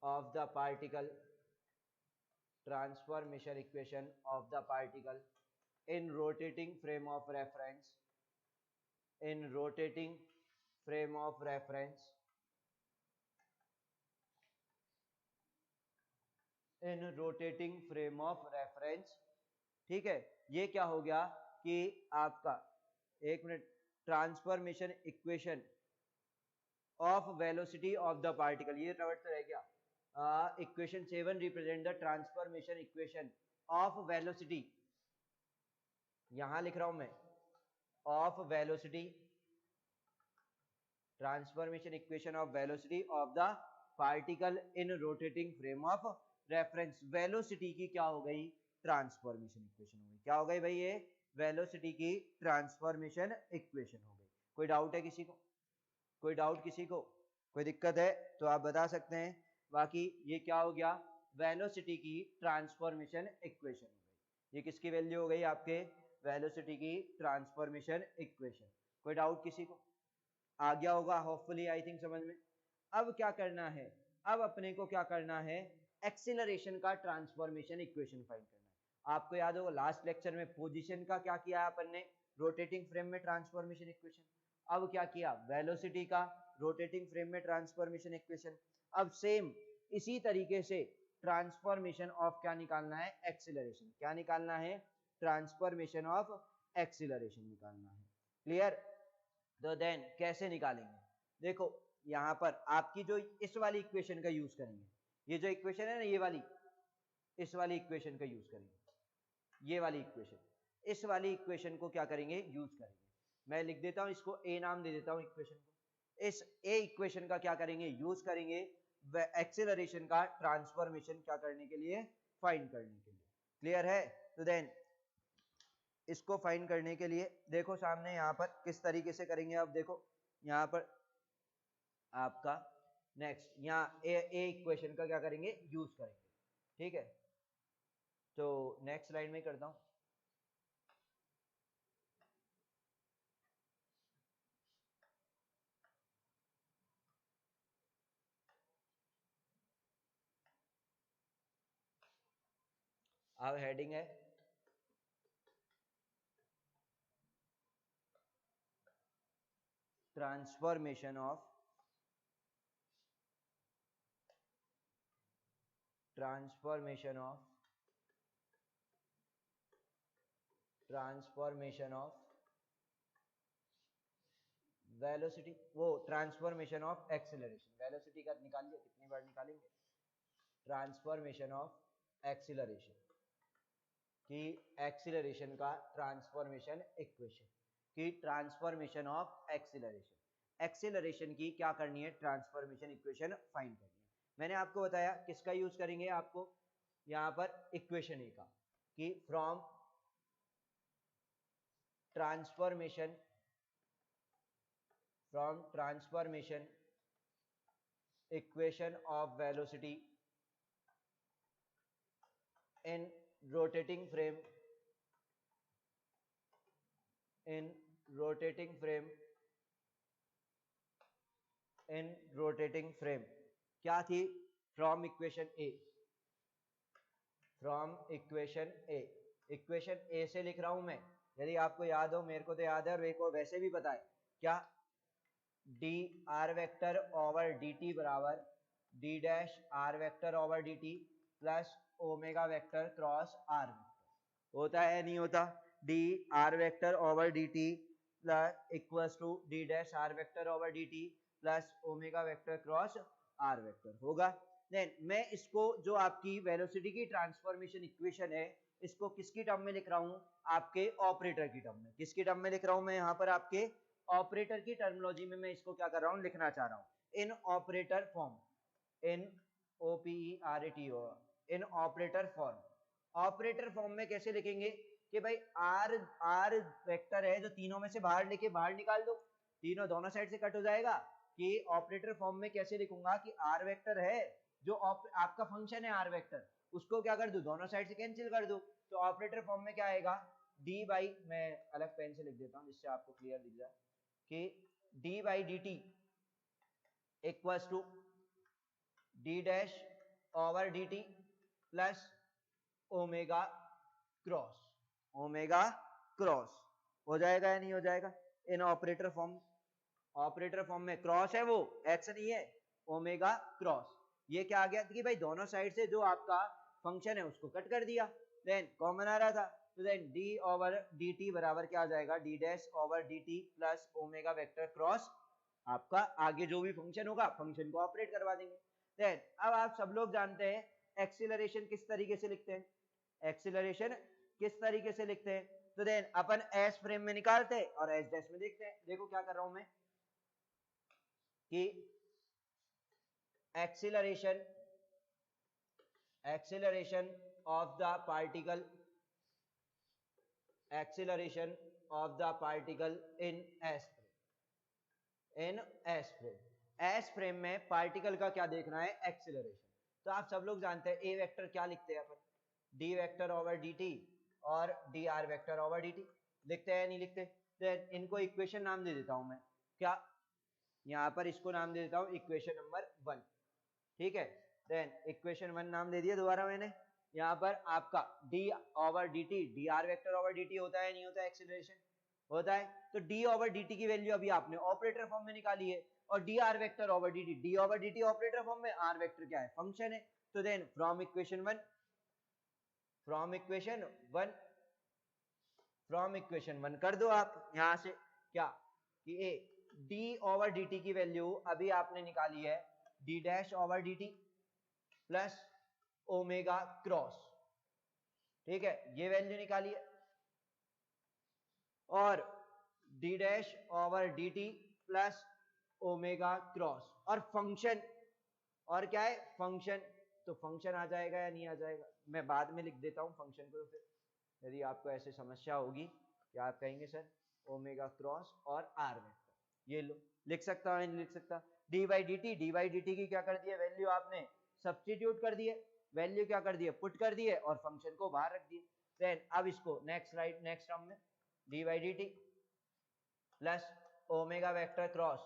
of the particle transformation equation of the particle in rotating frame of reference in rotating frame of reference in rotating frame of reference। ठीक है, ये क्या हो गया कि आपका एक minute, transformation equation of velocity of the particle, ये वर्ड तो रह गया। Equation 7 represent the transformation equation of velocity, यहां लिख रहा हूं मैं, of velocity, transformation equation of velocity of the particle in rotating frame of reference. Velocity की क्या हो गई, ट्रांसफॉर्मेशन इक्वेशन हो गई। क्या हो गई भाई, ये वेलोसिटी की ट्रांसफॉर्मेशन इक्वेशन हो गई। कोई डाउट है किसी को, कोई डाउट किसी को, कोई दिक्कत है तो आप बता सकते हैं। बाकी ये क्या हो गया, वेलोसिटी की ट्रांसफॉर्मेशन इक्वेशन हो गई। ये किसकी वैल्यू हो गई, आपके वेलोसिटी की ट्रांसफॉर्मेशन इक्वेशन। कोई डाउट किसी को, आ गया होगा होपफुली, आई थिंक समझ में। अब क्या करना है, अब अपने को क्या करना है, एक्सीलरेशन का ट्रांसफॉर्मेशन इक्वेशन फाइंड करना है। आपको याद होगा लास्ट लेक्चर में पोजीशन का क्या किया अपन ने, रोटेटिंग फ्रेम में ट्रांसफॉर्मेशन इक्वेशन। अब क्या किया, वेलोसिटी का रोटेटिंग फ्रेम में ट्रांसफॉर्मेशन इक्वेशन। अब सेम इसी तरीके से ट्रांसफॉर्मेशन ऑफ क्या निकालना है, एक्सीलरेशन। क्या निकालना है, ट्रांसफॉर्मेशन ऑफ एक्सीलरेशन निकालना है। क्लियर। तो देन कैसे निकालेंगे, देखो यहां पर आपकी जो इस वाली इक्वेशन का यूज करेंगे, ये जो इक्वेशन है ना, ये वाली, इस वाली इक्वेशन का यूज करेंगे। ये वाली इक्वेशन, इस वाली इक्वेशन को क्या करेंगे, यूज करेंगे। मैं लिख देता हूं इसको, ए नाम दे देता हूं इक्वेशन को। इस ए इक्वेशन का क्या करेंगे, यूज करेंगे एक्सीलरेशन का ट्रांसफॉर्मेशन क्या करने के लिए, फाइंड करने के लिए। क्लियर है। तो देन इसको फाइंड करने के लिए देखो सामने यहाँ पर किस तरीके से करेंगे। अब देखो यहाँ पर आपका नेक्स्ट, यहाँ ए इक्वेशन का क्या करेंगे, यूज करेंगे। ठीक है, तो नेक्स्ट स्लाइड में करता हूं। अब हेडिंग है transformation of transformation of velocity, वो ट्रांसफॉर्मेशन ऑफ एक्सीलरेशन। वेलोसिटी का निकाल लिया, कितनी बार निकालेंगे, ट्रांसफॉर्मेशन ऑफ एक्सीलरेशन की एक्सीलरेशन का ट्रांसफॉर्मेशन इक्वेशन की ट्रांसफॉर्मेशन ऑफ एक्सीलरेशन। एक्सीलरेशन की क्या करनी है, ट्रांसफॉर्मेशन इक्वेशन फाइंड करनी है। मैंने आपको बताया किसका यूज करेंगे, आपको यहां पर इक्वेशन ए का, कि from transformation equation of velocity in rotating frame क्या थी, फ्रॉम इक्वेशन ए से लिख रहा हूं मैं। यदि आपको याद हो, मेरे को तो याद है और मेरे को वैसे भी पता है, क्या d are vector over D T बराबर d dash are vector over D T plus omega vector cross are vector होता है, नहीं होता। D are vector over D T plus equals to D dash are vector over D T plus omega vector cross are vector होगा। Then मैं इसको, जो आपकी velocity की ट्रांसफॉर्मेशन इक्वेशन है, इसको किसकी टर्म में लिख रहा हूं, आपके ऑपरेटर की टर्म में। किसकी टर्म में लिख रहा हूं मैं, यहां पर आपके ऑपरेटर की टर्मिनोलॉजी में मैं इसको क्या कर रहा हूं, लिखना चाह रहा हूं इन ऑपरेटर फॉर्म, इन OPERATO, इन ऑपरेटर फॉर्म। ऑपरेटर फॉर्म में कैसे लिखेंगे कि भाई आर वेक्टर है जो तीनों में से बाहर निकाल दो, तीनों दोनों साइड से कट हो जाएगा। कि ऑपरेटर फॉर्म में कैसे लिखूंगा कि आर वेक्टर है जो आपका फंक्शन है आर वेक्टर, उसको क्या कर दो, दोनों साइड से कैंसिल कर दो। तो ऑपरेटर फॉर्म में क्या आएगा, डी बाई, मैं अलग पेन से लिख देता हूं जिससे आपको क्लियर दिख जाए कि D by D T equals to D dash over D T plus omega cross, omega cross हो जाएगा या नहीं हो जाएगा in operator form, operator form में क्रॉस है वो एक्स नहीं है, ओमेगा क्रॉस। ये क्या आ गया कि भाई दोनों साइड से जो आपका फंक्शन है उसको कट कर दिया, देन कॉमन आ रहा था, तो then D over D T बराबर क्या आ जाएगा, D dash over D T plus omega vector cross, आपका आगे जो भी फंक्शन होगा फंक्शन को ऑपरेट करवा देंगे। देन अब आप सब लोग जानते हैं एक्सीलरेशन किस तरीके से लिखते हैं, एक्सीलरेशन किस तरीके से लिखते हैं, तो देन अपन एस फ्रेम में निकालते हैं और एस डैश में देखते हैं। देखो क्या कर रहा हूं मैं कि acceleration, acceleration of the particle, acceleration of the particle in S frame, in S frame, S frame में पार्टिकल का क्या देखना है, एक्सीलरेशन। तो आप सब लोग जानते हैं ए वेक्टर क्या लिखते हैं अपन, d vector over D T और D R vector over D t, लिखते हैं नहीं लिखते। देन इनको इक्वेशन नाम दे देता हूं मैं, क्या यहां पर इसको नाम दे देता हूं इक्वेशन नंबर 1, ठीक है। देन इक्वेशन 1 नाम दे दिया दोबारा मैंने, यहां पर आपका D over D T, D are vector over D T होता है नहीं होता है, एक्सीलरेशन होता है, तो डी ओवर डी टी की वैल्यू अभी आपने ऑपरेटर फॉर्म में निकाली है, और D R vector over D T, D over D T operator form में, आर वेक्टर क्या है, फंक्शन है। तो then from equation 1, from equation 1, from equation 1 कर दो आप यहां से क्या कि A D over D T की वैल्यू अभी आपने निकाली है D dash over D T plus omega cross, ठीक है, ये वैल्यू निकाली है, और D dash over D T plus omega cross, और फंक्शन, और क्या है फंक्शन, तो फंक्शन आ जाएगा या नहीं आ जाएगा, मैं बाद में लिख देता हूं फंक्शन को, तो फिर यदि आपको ऐसे समस्या होगी कि आप कहेंगे सर ओमेगा क्रॉस और आर वेक्टर, ये लो लिख सकता हूं नहीं लिख सकता, D by D T, D by D T की क्या कर दिया वैल्यू आपने सब्स्टिट्यूट कर दिए, वैल्यू क्या कर दिए पुट कर दिए, और फंक्शन को बाहर रख दिए। देन अब इसको नेक्स्ट स्लाइड, नेक्स्ट टर्म में D by D T plus omega vector cross,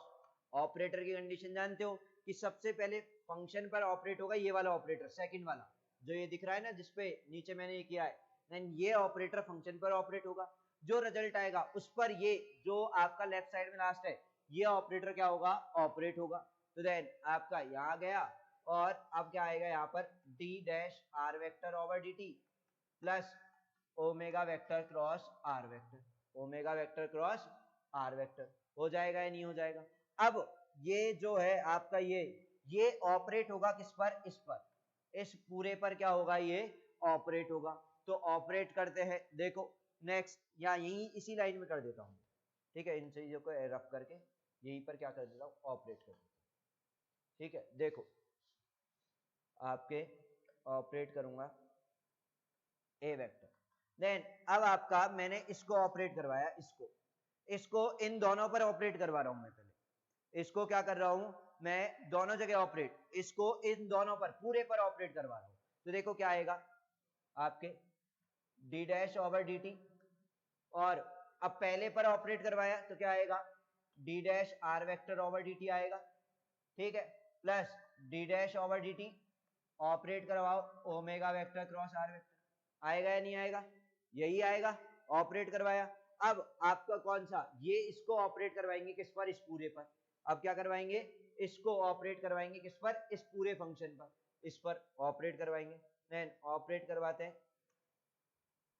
operator की कंडीशन जानते हो कि सबसे पहले फंक्शन पर ऑपरेट होगा ये वाला ऑपरेटर, सेकंड वाला जो ये दिख रहा है ना जिसपे नीचे मैंने ये किया है, देन ये ऑपरेटर फंक्शन पर ऑपरेट होगा, जो रिजल्ट आएगा उस पर ये जो आपका लेफ्ट साइड में लास्ट है ये ऑपरेटर क्या होगा, ऑपरेट होगा। तो देन आपका यहाँ गया, और अब क्या आएगा यहाँ पर D dash are vector over D T plus omega vector cross are vector, omega vector cross are vector हो जाएगा या नहीं हो जाएगा। अब ये जो है आपका ये ऑपरेट होगा किस पर, इस पर, इस पूरे पर क्या होगा, ये ऑपरेट होगा। तो ऑपरेट करते हैं, देखो नेक्स्ट या यही इसी लाइन में कर देता हूं, ठीक है, इन चीजों को रफ करके यहीं पर क्या कर देता हूं, ऑपरेट कर देता हूं, ठीक है। देखो आपके ऑपरेट करूंगा ए वेक्टर, देन अब आपका मैंने इसको ऑपरेट करवाया, इसको इन दोनों पर ऑपरेट करवा रहा हूं मैं, पहले इसको क्या कर रहा हूं मैं, दोनों जगह ऑपरेट, इसको इन दोनों पर पूरे पर ऑपरेट करवा रहा हूं। तो देखो क्या आएगा आपके d dash over D T, और अब पहले पर ऑपरेट करवाया तो क्या आएगा d dash are vector over D t आएगा, ठीक है, plus d dash over D t operate करवाओ omega vector cross are vector, आएगा या नहीं आएगा, यही आएगा, ऑपरेट करवाया। अब आपका कौन सा, ये इसको ऑपरेट करवाएंगे किस पर, इस पूरे पर, अब क्या करवाएंगे इसको ऑपरेट करवाएंगे किस पर, इस पूरे फंक्शन पर, इस पर ऑपरेट करवाएंगे। देन ऑपरेट करवाते हैं,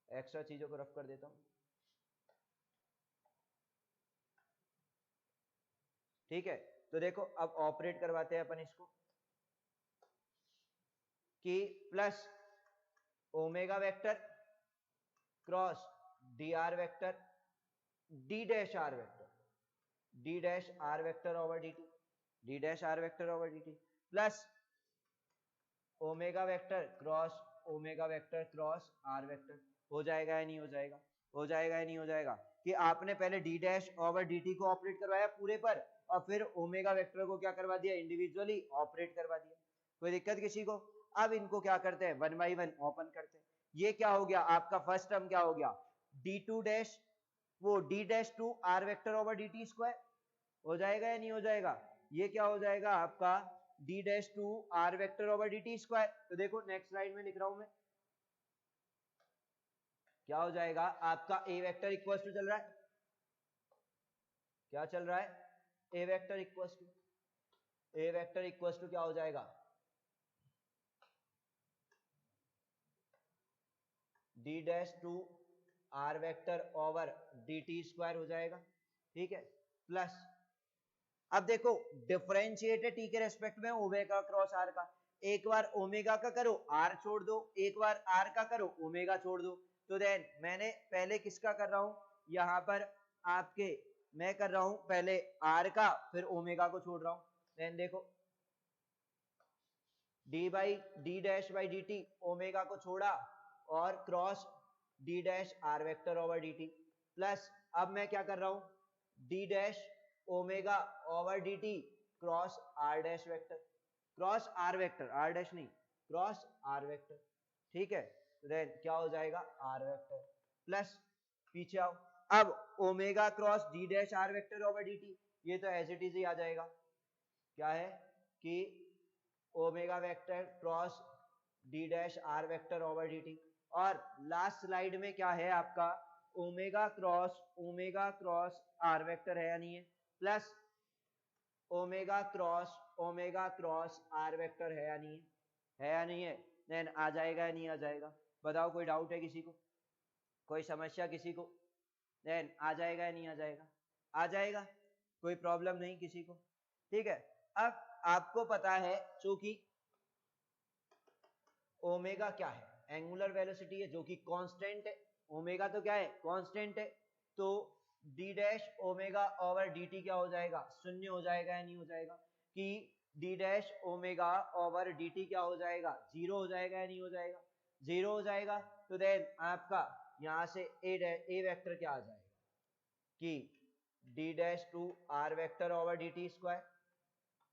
एक्स्ट्रा चीजों को रफ कर देता हूं, ठीक है। तो देखो अब ऑपरेट करवाते हैं अपन इसको कि plus omega vector cross D are vector D dash are vector, D dash are vector over D T, D dash are vector over D T plus omega vector cross omega vector cross are vector, हो जाएगा या नहीं हो जाएगा, हो जाएगा या नहीं हो जाएगा कि आपने पहले D dash over D t को ऑपरेट करवाया पूरे पर, और फिर ओमेगा वेक्टर को क्या करवा दिया इंडिविजुअली ऑपरेट करवा दिया, कोई दिक्कत किसी को। अब इनको क्या करते हैं 1 by 1 ओपन करते हैं, ये क्या हो गया आपका फर्स्ट टर्म क्या हो गया डी टू डैश वो D dash two R vector over D T square हो जाएगा या नहीं हो जाएगा? ये क्या हो जाएगा आपका D dash two R vector over D T square. तो देखो नेक्स्ट स्लाइड में लिख रहा हूं मैं, क्या हो जाएगा आपका ए वेक्टर इक्वल टू चल रहा है, क्या चल रहा है? ए वेक्टर इक्वल टू क्या हो जाएगा? D dash two R vector over D T square हो जाएगा, ठीक है, प्लस अब देखो डिफरेंशिएट है टी के रेस्पेक्ट में ओमेगा क्रॉस आर का, एक बार ओमेगा का करो आर छोड़ दो, एक बार आर का करो ओमेगा छोड़ दो। तो देन मैंने पहले किसका कर रहा हूं यहां पर आपके, मैं कर रहा हूं पहले आर का फिर ओमेगा को छोड़ रहा हूं। देन देखो D by D dash by D T omega को छोड़ा और cross D dash are vector over D T, plus अब मैं क्या कर रहा हूं D dash omega over D T cross R dash vector, cross are vector, R dash नहीं, क्रॉस आर वेक्टर, ठीक है। तो देन क्या हो जाएगा आर वेक्टर प्लस पीछे आओ, अब omega cross D dash are vector over D T, ये तो एज इट इज ही आ जाएगा, क्या है कि omega vector cross D dash are vector over D T, और लास्ट स्लाइड में क्या है आपका ओमेगा क्रॉस आर वेक्टर है या नहीं है, plus omega cross are vector है या नहीं है, है या नहीं है? देन आ जाएगा या नहीं आ जाएगा? बताओ, कोई डाउट है किसी को, कोई समस्या किसी को? देन आ जाएगा या नहीं आ जाएगा? आ जाएगा, कोई प्रॉब्लम नहीं किसी को, ठीक है। अब आपको पता है चूंकि ओमेगा क्या है एंगुलर वेलोसिटी है जो कि कांस्टेंट है, ओमेगा तो क्या है कांस्टेंट है, तो D dash omega over D T क्या हो जाएगा शून्य हो जाएगा या नहीं हो जाएगा? कि D dash omega over D T क्या हो जाएगा जीरो हो जाएगा या नहीं हो जाएगा? जीरो हो जाएगा। तो देन आपका यहां से ए वेक्टर क्या आ जाएगा कि D dash two R vector over D T square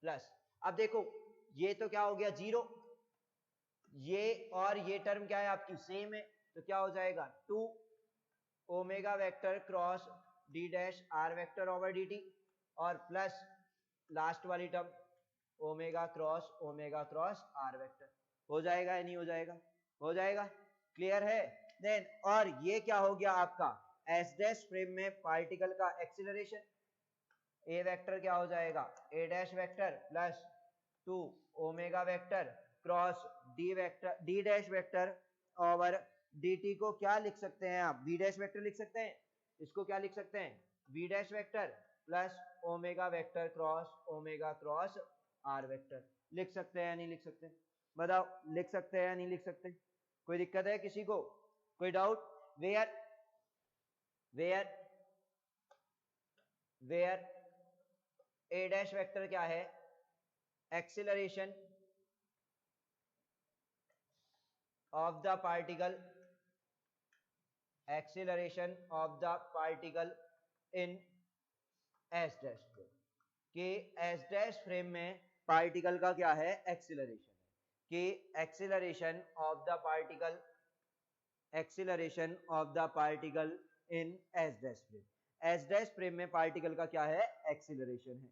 plus, अब देखो ये तो क्या हो गया जीरो, ये और ये टर्म क्या है आपकी सेम है, तो क्या हो जाएगा two omega vector cross D dash are vector over D T, और प्लस लास्ट वाली term omega cross are vector, हो जाएगा या नहीं हो जाएगा? हो जाएगा, क्लियर है। देन और ये क्या हो गया आपका एस डैश फ्रेम में पार्टिकल का एक्सीलरेशन, ए वेक्टर क्या हो जाएगा a dash vector plus two omega vector cross D dash vector over D t को क्या लिख सकते हैं आप वी डैश वेक्टर लिख सकते हैं, इसको क्या लिख सकते हैं V dash vector plus omega vector cross are vector, लिख सकते हैं या नहीं लिख सकते? बताओ, लिख सकते हैं या नहीं लिख सकते? कोई दिक्कत है किसी को, कोई doubt? Where where where A dash vector क्या है acceleration of the particle, acceleration of the particle in S dash frame, कि S dash frame में पार्टिकल का क्या है एक्सीलरेशन है, कि acceleration of the particle in S dash frame, S dash frame में पार्टिकल का क्या है एक्सीलरेशन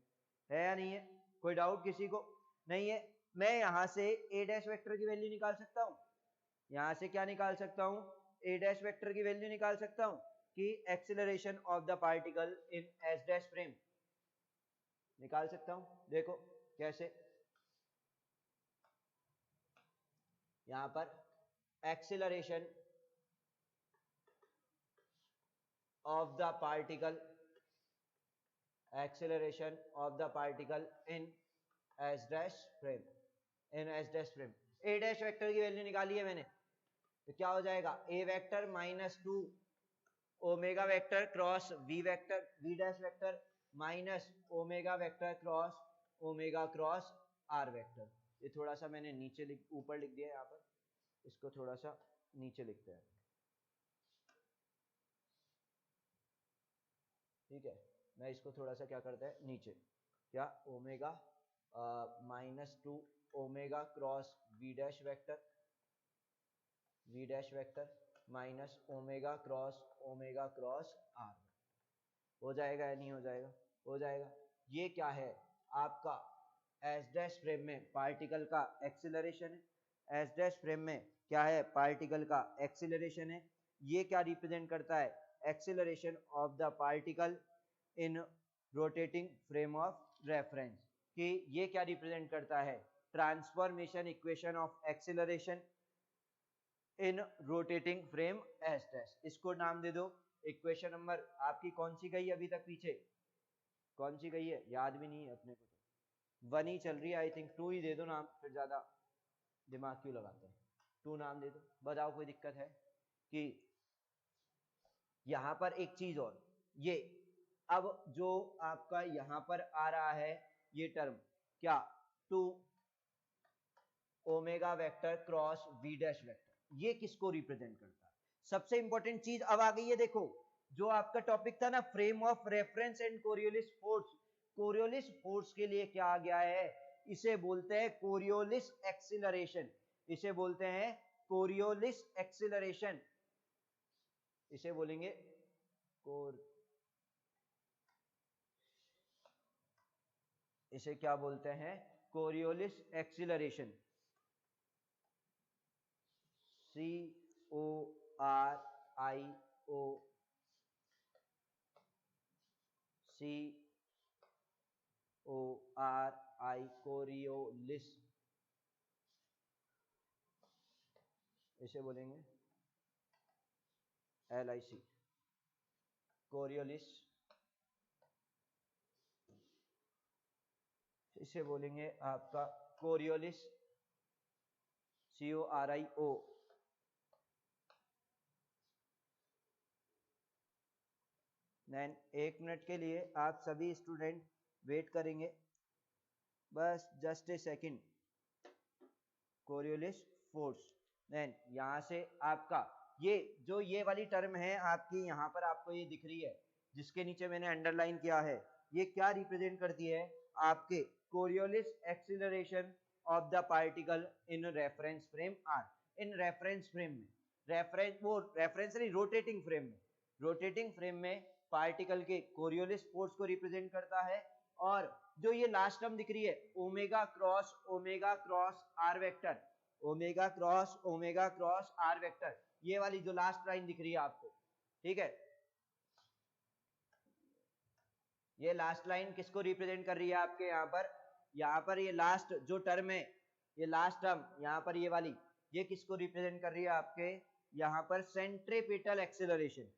है या नहीं है? कोई डाउट किसी को? नहीं है। मैं यहां से ए डैश वेक्टर की वैल्यू निकाल सकता हूं, यहां से क्या निकाल सकता हूं ए डैश वेक्टर की वैल्यू निकाल सकता हूं कि acceleration of the particle in s dash frame, निकाल सकता हूं। देखो कैसे, यहां पर acceleration of the particle in s dash frame, a dash vector की वैल्यू निकाली है मैंने, तो क्या हो जाएगा a vector minus two omega vector cross V dash vector minus omega vector cross are vector. ये थोड़ा सा मैंने नीचे ऊपर लिख दिया यहाँ पर, इसको थोड़ा सा नीचे लिखते हैं, ठीक है। मैं इसको थोड़ा सा क्या करते हैं नीचे, क्या omega minus two omega cross V dash vector minus omega cross R. हो जाएगा या नहीं हो जाएगा? हो जाएगा। ये क्या है आपका एस डैश फ्रेम में पार्टिकल का एक्सीलरेशन है। एस डैश फ्रेम में क्या है? पार्टिकल का एक्सीलरेशन है। ये क्या रिप्रेजेंट करता है? Acceleration of the particle in rotating frame of reference. कि ये क्या रिप्रेजेंट करता है? Transformation equation of acceleration in rotating frame S dash. इसको नाम दे दो। इक्वेशन नंबर आपकी कौन सी गई अभी तक पीछे? कौन सी गई है? याद भी नहीं है अपने को तो। 1 ही चल रही है आई थिंक। 2 ही दे दो नाम, फिर ज्यादा दिमाग क्यों लगाते हैं। 2 नाम दे दो। बताओ कोई दिक्कत है? कि यहां पर एक चीज और, ये अब जो आपका यहां पर आ रहा है ये टर्म क्या? 2 omega vector cross V dash vector, ये किसको रिप्रेजेंट करता है? सबसे इंपॉर्टेंट चीज अब आ गई है। देखो जो आपका टॉपिक था ना, frame of reference and Coriolis force, Coriolis force के लिए क्या आ गया है? इसे बोलते हैं कोरियोलिस एक्सीलरेशन। इसे बोलते हैं कोरियोलिस एक्सीलरेशन। इसे बोलेंगे इसे क्या बोलते हैं? Coriolis acceleration. CORIO कोरियोलिस, इसे बोलेंगे LIC कोरियोलिस। इसे बोलेंगे आपका कोरियोलिस CORIO। देन 1 मिनट के लिए आप सभी स्टूडेंट वेट करेंगे, बस just a second. Coriolis force. Then यहां से आपका ये वाली टर्म है आपकी, यहां पर आपको ये दिख रही है जिसके नीचे मैंने अंडरलाइन किया है, ये क्या रिप्रेजेंट करती है? आपके Coriolis acceleration of the particle in reference frame R. In reference frame में, रेफरेंस नहीं, रोटेटिंग फ्रेम में, रोटेटिंग फ्रेम में पार्टिकल के कोरियोलिस फोर्स को रिप्रेजेंट करता है। और जो ये लास्ट टर्म दिख रही है omega cross are vector, omega cross are vector, ये वाली जो लास्ट लाइन दिख रही है आपको, ठीक है, ये लास्ट लाइन किसको रिप्रेजेंट कर रही है आपके? यहाँ पर ये लास्ट जो टर्म है, ये लास्ट टर्म यहाँ पर ये वाली, ये किसको रिप्रेजेंट कर रही है आपके? यहाँ पर सेंट्रीपिटल एक्सीलरेशन।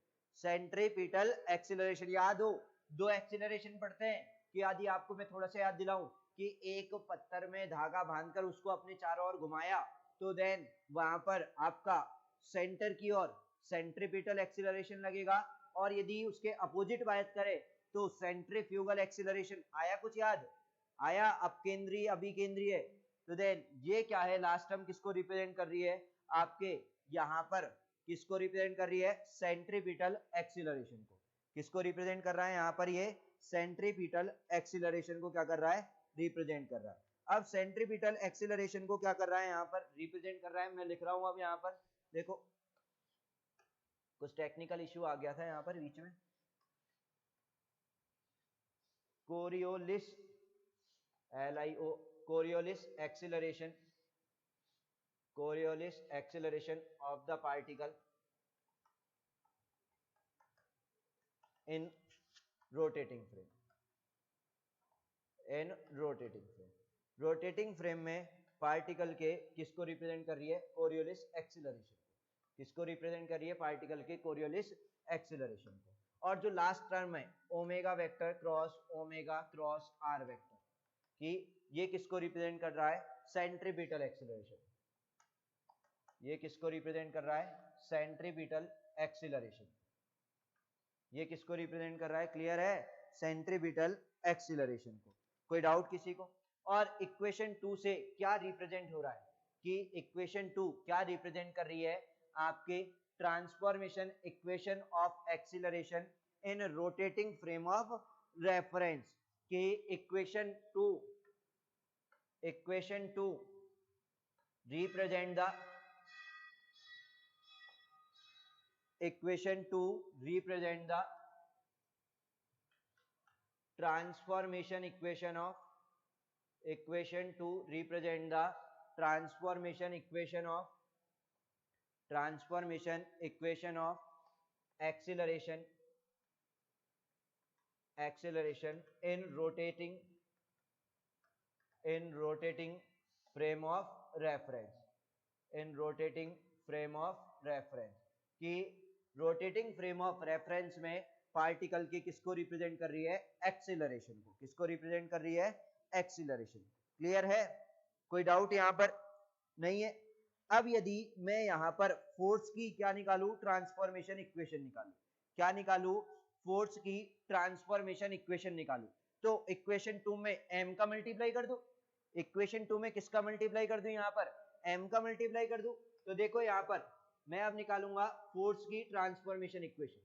सेंट्रीपिटल एक्सीलरेशन याद हो, 2 एक्सीलरेशन पढ़ते हैं कि यदि आपको मैं थोड़ा सा याद दिलाऊं कि एक पत्थर में धागा बांधकर उसको अपने चारों ओर घुमाया तो देन वहां पर आपका सेंटर की ओर सेंट्रीपिटल एक्सीलरेशन लगेगा, और यदि उसके अपोजिट बात करें तो सेंट्रीफ्यूगल एक्सीलरेशन। आया कुछ याद? आया? अपकेंद्रीय अभिकेंद्रीय। तो देन ये क्या है? लास्ट टर्म किसको रिप्रेजेंट कर रही है आपके? यहां पर किसको रिप्रेजेंट कर रही है? सेंट्रीपिटल एक्सीलरेशन को। किसको रिप्रेजेंट कर रहा है यहाँ पर? ये सेंट्रीपिटल एक्सीलरेशन को क्या कर रहा है? रिप्रेजेंट कर रहा है। अब सेंट्रीपिटल एक्सीलरेशन को क्या कर रहा है यहाँ पर? रिप्रेजेंट कर रहा है। मैं लिख रहा हूं अब यहाँ पर, देखो कुछ टेक्निकल इश्यू आ गया था यहाँ पर बीच में। Coriolis LIO Coriolis acceleration, Coriolis acceleration of the particle in rotating frame, in rotating frame. Rotating frame में पार्टिकल के किसको रिप्रेजेंट कर रही है? कोरियोलिस एक्सीलरेशन को। किसको रिप्रेजेंट कर रही है? पार्टिकल के कोरियोलिस एक्सीलरेशन को। और जो लास्ट टर्म है ओमेगा क्रॉस आर वेक्टर, कि ये किसको रिप्रेजेंट कर रहा है? Centripetal acceleration. ये किसको रिप्रेजेंट कर रहा है? Centripetal acceleration. ये किसको रिप्रेजेंट कर रहा है? क्लियर है? सेंट्रीपिटल एक्सीलरेशन को। कोई डाउट किसी को? और इक्वेशन 2 से क्या रिप्रेजेंट हो रहा है? कि इक्वेशन 2 क्या रिप्रेजेंट कर रही है? आपके transformation equation of acceleration in rotating frame of reference. कि equation 2 represent the equation to represent the transformation equation of transformation equation of acceleration in rotating frame of reference कि रोटेटिंग फ्रेम ऑफ रेफरेंस में particle की किसको represent कर रही है, acceleration को। किसको रिप्रेजेंट कर रही है, एक्सीलरेशन। क्लियर है, कोई डाउट यहां पर नहीं है। अब यदि मैं यहां पर फोर्स की क्या निकालू, ट्रांसफॉर्मेशन इक्वेशन निकालू, क्या निकालू, फोर्स की ट्रांसफॉर्मेशन इक्वेशन निकालू, तो इक्वेशन 2 में m का मल्टीप्लाई कर दो, इक्वेशन 2 में किसका मल्टीप्लाई कर दूं, यहां पर m का मल्टीप्लाई कर दूं। तो देखो यहां पर मैं अब निकालूंगा फोर्स की ट्रांसफॉर्मेशन इक्वेशन,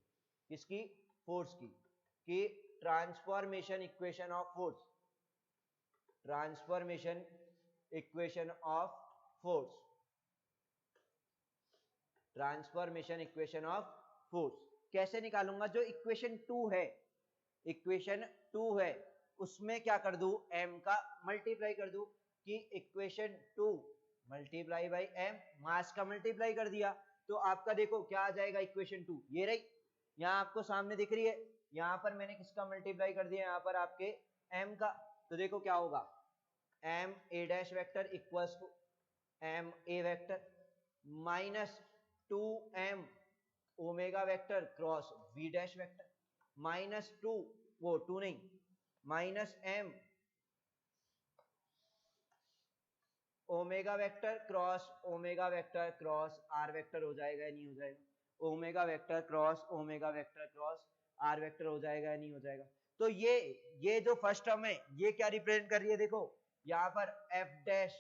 किसकी, फोर्स की, कि transformation equation of force, transformation equation of force, transformation equation of force कैसे निकालूंगा, जो इक्वेशन 2 है, इक्वेशन 2 है उसमें क्या कर दूं, m का मल्टीप्लाई कर दूं, कि इक्वेशन 2 मल्टीप्लाई बाई m, मास का मल्टीप्लाई कर दिया, तो आपका देखो क्या आ जाएगा, इक्वेशन 2 ये रही, यहां आपको सामने दिख रही है, यहां पर मैंने किसका मल्टीप्लाई कर दिया, यहां पर आपके m का, तो देखो क्या होगा, m a dash vector equals to m a vector minus 2m omega vector cross v dash vector minus 2 वो 2 नहीं minus m omega vector cross r vector हो जाएगा या नहीं हो जाएगा, omega vector cross r vector हो जाएगा या नहीं हो जाएगा। तो ये जो फर्स्ट टर्म है ये क्या रिप्रेजेंट कर रही है, देखो यहां पर f डैश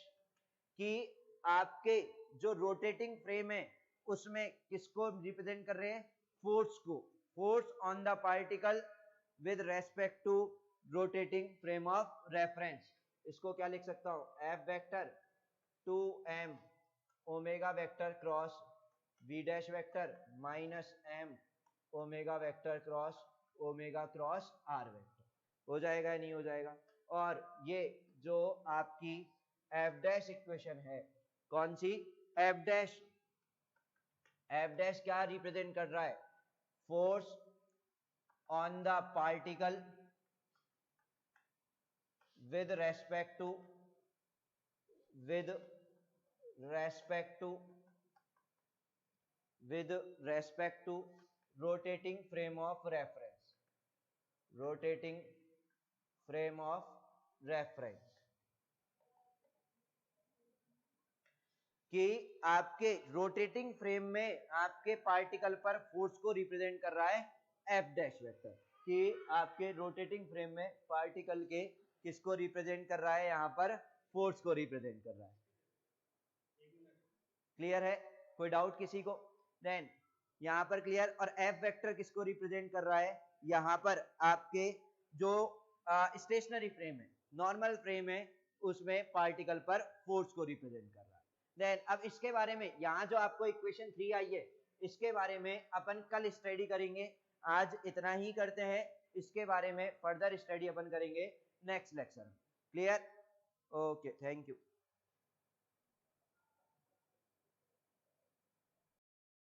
की आपके जो रोटेटिंग फ्रेम है उसमें किसको रिप्रेजेंट कर रहे हैं, फोर्स को, force on the particle with respect to rotating frame of reference. इसको क्या लिख सकता हूं, f vector 2m omega vector cross v dash vector minus m omega vector cross r vector हो जाएगा नहीं हो जाएगा। और ये जो आपकी f डैश इक्वेशन है, कौन सी, f डैश क्या रिप्रेजेंट कर रहा है, force on the particle with respect to rotating frame of reference, कि आपके रोटेटिंग फ्रेम में आपके पार्टिकल पर फोर्स को रिप्रेजेंट कर रहा है एफ डैश वेक्टर, कि आपके रोटेटिंग फ्रेम में पार्टिकल के किसको रिप्रेजेंट कर रहा है, यहां पर फोर्स को रिप्रेजेंट कर रहा है। क्लियर है, कोई डाउट किसी को, देन यहां पर क्लियर। और एफ वेक्टर किसको रिप्रेजेंट कर रहा है, यहां पर आपके जो स्टेशनरी फ्रेम है, नॉर्मल फ्रेम है, उसमें पार्टिकल पर फोर्स को रिप्रेजेंट कर रहा है। देन अब इसके बारे में यहाँ जो आपको इक्वेशन 3 आई है इसके बारे में अपन कल स्टडी करेंगे, आज इतना ही करते हैं, इसके बारे में फर्दर स्टडी अपन करेंगे नेक्स्ट लेक्चर में। Clear, okay, thank you.